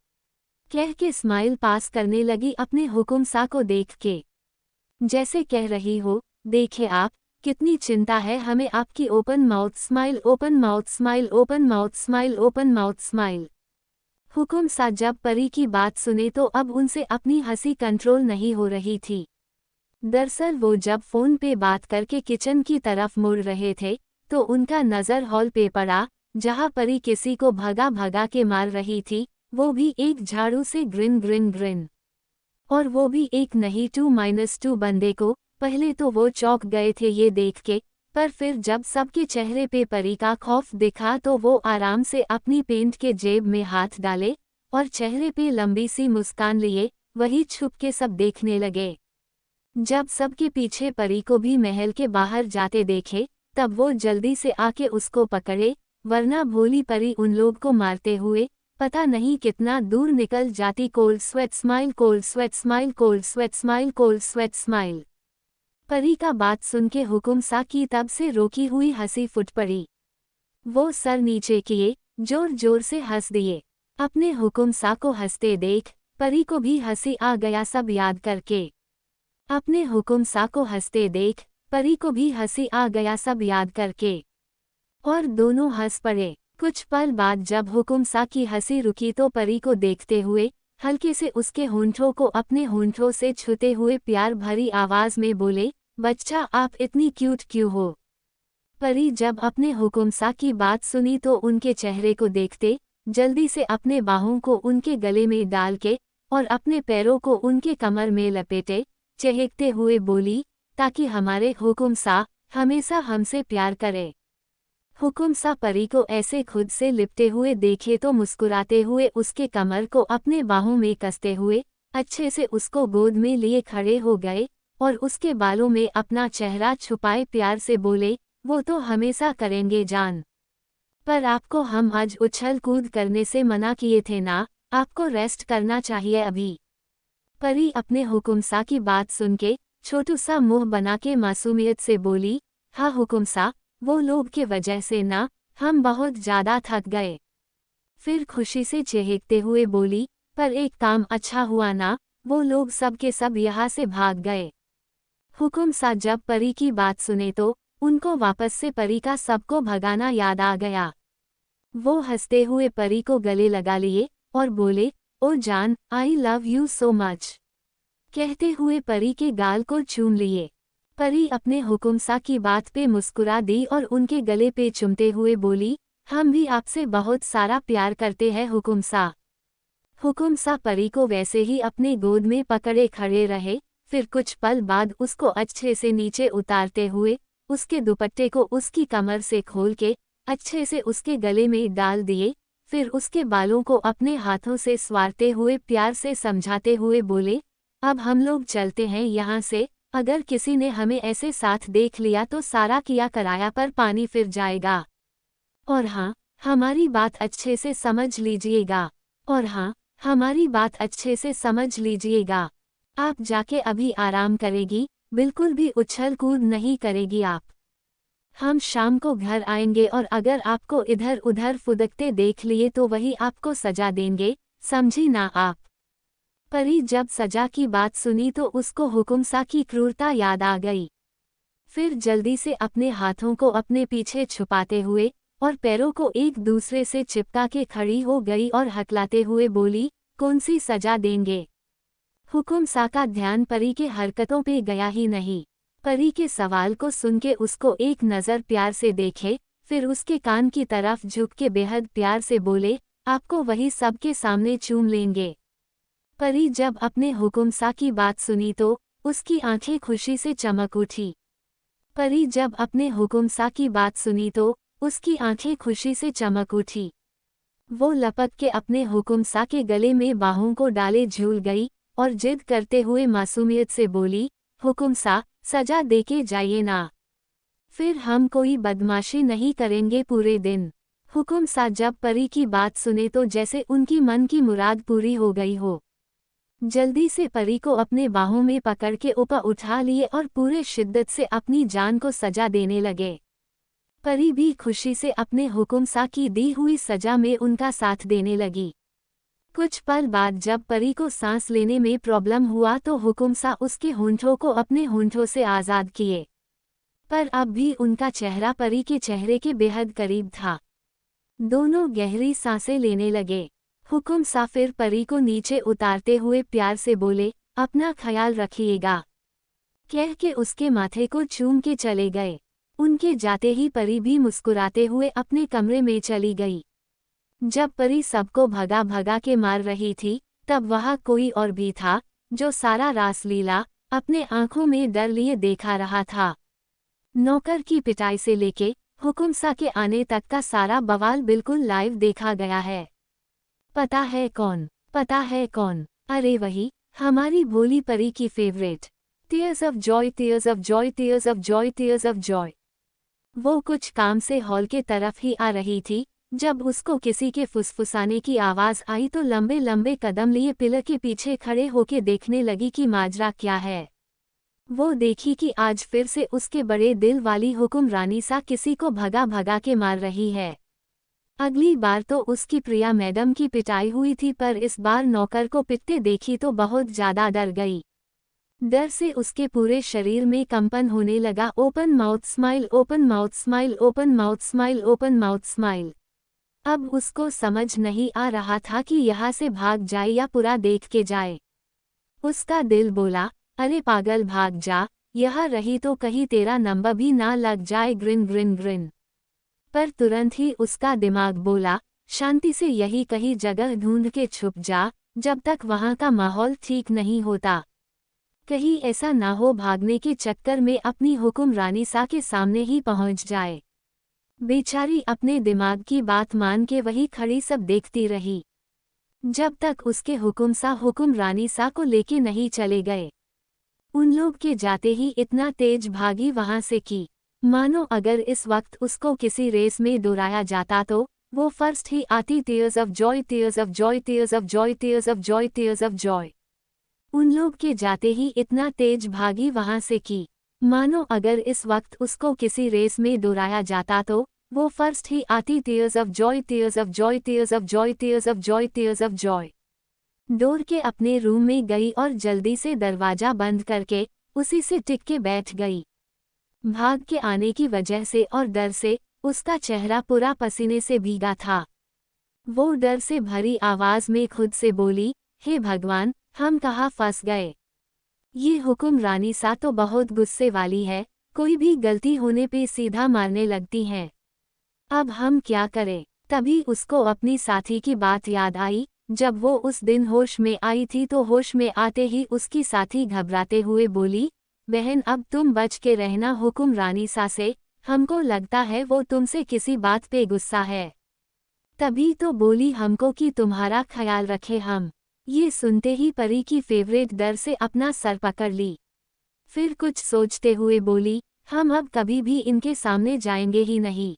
कह के स्माइल पास करने लगी अपने हुकुम सा को देख के, जैसे कह रही हो, देखे आप, कितनी चिंता है हमें आपकी। Open mouth smile, open mouth smile, open mouth smile, open mouth smile. हुकुम सा जब परी की बात सुने तो अब उनसे अपनी हंसी कंट्रोल नहीं हो रही थी। दरअसल वो जब फोन पे बात करके किचन की तरफ मुड़ रहे थे तो उनका नज़र हॉल पे पड़ा, जहां परी किसी को भगा भगा के मार रही थी, वो भी एक झाड़ू से ग्रिन ग्रिन ग्रिन। और वो भी एक नहीं 2-2 बंदे को। पहले तो वो चौंक गए थे ये देख के, पर फिर जब सबके चेहरे पे परी का खौफ दिखा तो वो आराम से अपनी पेंट के जेब में हाथ डाले और चेहरे पे लंबी सी मुस्कान लिए वही छुप के सब देखने लगे। जब सबके पीछे परी को भी महल के बाहर जाते देखे तब वो जल्दी से आके उसको पकड़े, वरना भोली परी उन लोग को मारते हुए पता नहीं कितना दूर निकल जाती। Cold sweat smile, cold sweat smile, cold sweat smile, cold sweat smile. परी का बात सुन के हुकुम सा की तब से रोकी हुई हंसी फुट पड़ी। वो सर नीचे किए जोर जोर से हंस दिए। अपने हुकुम सा को हंसते देख परी को भी हंसी आ गया सब याद करके। अपने हुकुम सा को हंसते देख परी को भी हंसी आ गया सब याद करके, और दोनों हंस पड़े। कुछ पल बाद जब हुकुम सा की हंसी रुकी तो परी को देखते हुए हल्के से उसके होंठों को अपने होंठों से छूते हुए प्यार भरी आवाज में बोले, बच्चा आप इतनी क्यूट क्यों हो। परी जब अपने हुकुम सा की बात सुनी तो उनके चेहरे को देखते जल्दी से अपने बाहों को उनके गले में डाल के और अपने पैरों को उनके कमर में लपेटे चहकते हुए बोली, ताकि हमारे हुकुम सा हमेशा हमसे प्यार करे। हुकुम सा परी को ऐसे खुद से लिपटे हुए देखे तो मुस्कुराते हुए उसके कमर को अपने बाहों में कसते हुए अच्छे से उसको गोद में लिए खड़े हो गए और उसके बालों में अपना चेहरा छुपाए प्यार से बोले, वो तो हमेशा करेंगे जान। पर आपको हम आज उछल कूद करने से मना किए थे ना, आपको रेस्ट करना चाहिए अभी। परी अपने हुकुमसा की बात सुन के छोटू सा मुंह बना के मासूमियत से बोली, हाँ हुकुमसा, वो लोग के वजह से ना, हम बहुत ज्यादा थक गए। फिर खुशी से चहकते हुए बोली, पर एक काम अच्छा हुआ ना, वो लोग सब के सब यहाँ से भाग गए। हुकुमसा जब परी की बात सुने तो उनको वापस से परी का सबको भगाना याद आ गया। वो हंसते हुए परी को गले लगा लिए और बोले, ओ जान, I love you so much. कहते हुए परी के गाल को चूम लिए। परी अपने हुकुमसा की बात पे मुस्कुरा दी और उनके गले पे चुमते हुए बोली, हम भी आपसे बहुत सारा प्यार करते हैं हुकुमसा। हुकुमसा परी को वैसे ही अपने गोद में पकड़े खड़े रहे, फिर कुछ पल बाद उसको अच्छे से नीचे उतारते हुए उसके दुपट्टे को उसकी कमर से खोल के अच्छे से उसके गले में डाल दिए, फिर उसके बालों को अपने हाथों से स्वारते हुए प्यार से समझाते हुए बोले, अब हम लोग चलते हैं यहाँ से, अगर किसी ने हमें ऐसे साथ देख लिया तो सारा किया कराया पर पानी फिर जाएगा। और हाँ, हमारी बात अच्छे से समझ लीजिएगा। और हाँ, हमारी बात अच्छे से समझ लीजिएगा। आप जाके अभी आराम करेगी, बिल्कुल भी उछल कूद नहीं करेगी आप। हम शाम को घर आएंगे और अगर आपको इधर उधर फुदकते देख लिए तो वही आपको सजा देंगे, समझी ना आप। परी जब सजा की बात सुनी तो उसको हुकुमसा की क्रूरता याद आ गई। फिर जल्दी से अपने हाथों को अपने पीछे छुपाते हुए और पैरों को एक दूसरे से चिपका के खड़ी हो गई और हकलाते हुए बोली, कौन सी सजा देंगे। हुकुमसा का ध्यान परी के हरकतों पे गया ही नहीं। परी के सवाल को सुन के उसको एक नज़र प्यार से देखे, फिर उसके कान की तरफ झुक के बेहद प्यार से बोले, आपको वही सबके सामने चूम लेंगे। परी जब अपने हुकुमसा की बात सुनी तो उसकी आंखें खुशी से चमक उठी। परी जब अपने हुकुमसा की बात सुनी तो उसकी आंखें खुशी से चमक उठी। वो लपक के अपने हुकुमसा के गले में बाहों को डाले झूल गई और जिद करते हुए मासूमियत से बोली, हुकुमसा, सजा देके जाइए ना, फिर हम कोई बदमाशी नहीं करेंगे पूरे दिन। हुकुमसा जब परी की बात सुने तो जैसे उनकी मन की मुराद पूरी हो गई हो। जल्दी से परी को अपने बाहों में पकड़ के ऊपर उठा लिए और पूरे शिद्दत से अपनी जान को सजा देने लगे। परी भी खुशी से अपने हुकुमसा की दी हुई सजा में उनका साथ देने लगी। कुछ पल बाद जब परी को सांस लेने में प्रॉब्लम हुआ तो हुकुमसा उसके होंठों को अपने होंठों से आज़ाद किए, पर अब भी उनका चेहरा परी के चेहरे के बेहद करीब था। दोनों गहरी सांसें लेने लगे। हुकुमसा फिर परी को नीचे उतारते हुए प्यार से बोले, अपना ख्याल रखिएगा, कह के उसके माथे को चूम के चले गए। उनके जाते ही परी भी मुस्कुराते हुए अपने कमरे में चली गई। जब परी सबको भगा भगा के मार रही थी तब वहाँ कोई और भी था जो सारा रासलीला अपने आंखों में डर लिए देखा रहा था। नौकर की पिटाई से लेके हुकुमसा के आने तक का सारा बवाल बिल्कुल लाइव देखा गया है। पता है कौन? पता है कौन? अरे वही हमारी भोली परी की favourite, tears of joy, tears of joy, tears of joy, tears of Joy. वो कुछ काम से हॉल के तरफ ही आ रही थी जब उसको किसी के फुसफुसाने की आवाज़ आई तो लंबे लंबे कदम लिए पिलर के पीछे खड़े होके देखने लगी कि माजरा क्या है। वो देखी कि आज फिर से उसके बड़े दिल वाली हुक्मरानी सा किसी को भगा भगा के मार रही है। अगली बार तो उसकी प्रिया मैडम की पिटाई हुई थी पर इस बार नौकर को पिटते देखी तो बहुत ज़्यादा डर गई। डर से उसके पूरे शरीर में कंपन होने लगा। Open mouth smile, open mouth smile, open mouth smile, open mouth smile. अब उसको समझ नहीं आ रहा था कि यहाँ से भाग जाए या पूरा देख के जाए। उसका दिल बोला, अरे पागल भाग जा, यहाँ रही तो कहीं तेरा नंबर भी ना लग जाए, ग्रिन ग्रिन ग्रिन। पर तुरंत ही उसका दिमाग बोला, शांति से यही कहीं जगह ढूंढ के छुप जा जब तक वहाँ का माहौल ठीक नहीं होता। कहीं ऐसा ना हो भागने के चक्कर में अपनी हुक्मरानी सा के सामने ही पहुँच जाए। बेचारी अपने दिमाग की बात मान के वही खड़ी सब देखती रही जब तक उसके हुक्म सा हुक्मरानी सा को लेके नहीं चले गए। उन लोग के जाते ही इतना तेज भागी वहां से कि मानो अगर इस वक्त उसको किसी रेस में दौड़ाया जाता तो वो फर्स्ट ही आती। Tears of joy, tears of joy, tears of joy, tears of joy, tears of Joy. उन लोग के जाते ही इतना तेज भागी वहां से कि मानो अगर इस वक्त उसको किसी रेस में दौड़ाया जाता तो वो फर्स्ट ही आती। Tears of joy, tears of joy, tears of joy, tears of joy, tears of Joy. दौड़ के अपने रूम में गई और जल्दी से दरवाजा बंद करके उसी से टिक के बैठ गई। भाग के आने की वजह से और डर से उसका चेहरा पूरा पसीने से भीगा था। वो डर से भरी आवाज में खुद से बोली, हे भगवान, हम कहाँ फंस गए। ये हुक्म रानी सा तो बहुत गुस्से वाली है, कोई भी गलती होने पे सीधा मारने लगती हैं। अब हम क्या करें। तभी उसको अपनी साथी की बात याद आई। जब वो उस दिन होश में आई थी तो होश में आते ही उसकी साथी घबराते हुए बोली, बहन अब तुम बच के रहना हुक्म रानी सा से, हमको लगता है वो तुमसे किसी बात पे गुस्सा है। तभी तो बोली हमको कि तुम्हारा ख्याल रखे हम। ये सुनते ही परी की फेवरेट डर से अपना सर पकड़ ली। फिर कुछ सोचते हुए बोली, हम अब कभी भी इनके सामने जाएंगे ही नहीं।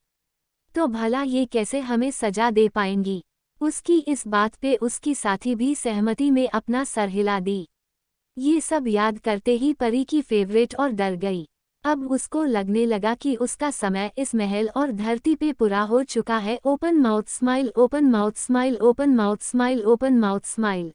तो भला ये कैसे हमें सजा दे पाएंगी। उसकी इस बात पे उसकी साथी भी सहमति में अपना सर हिला दी। ये सब याद करते ही परी की फेवरेट और डर गई। अब उसको लगने लगा कि उसका समय इस महल और धरती पे पूरा हो चुका है। Open mouth smile, open mouth smile, open mouth smile, open mouth smile.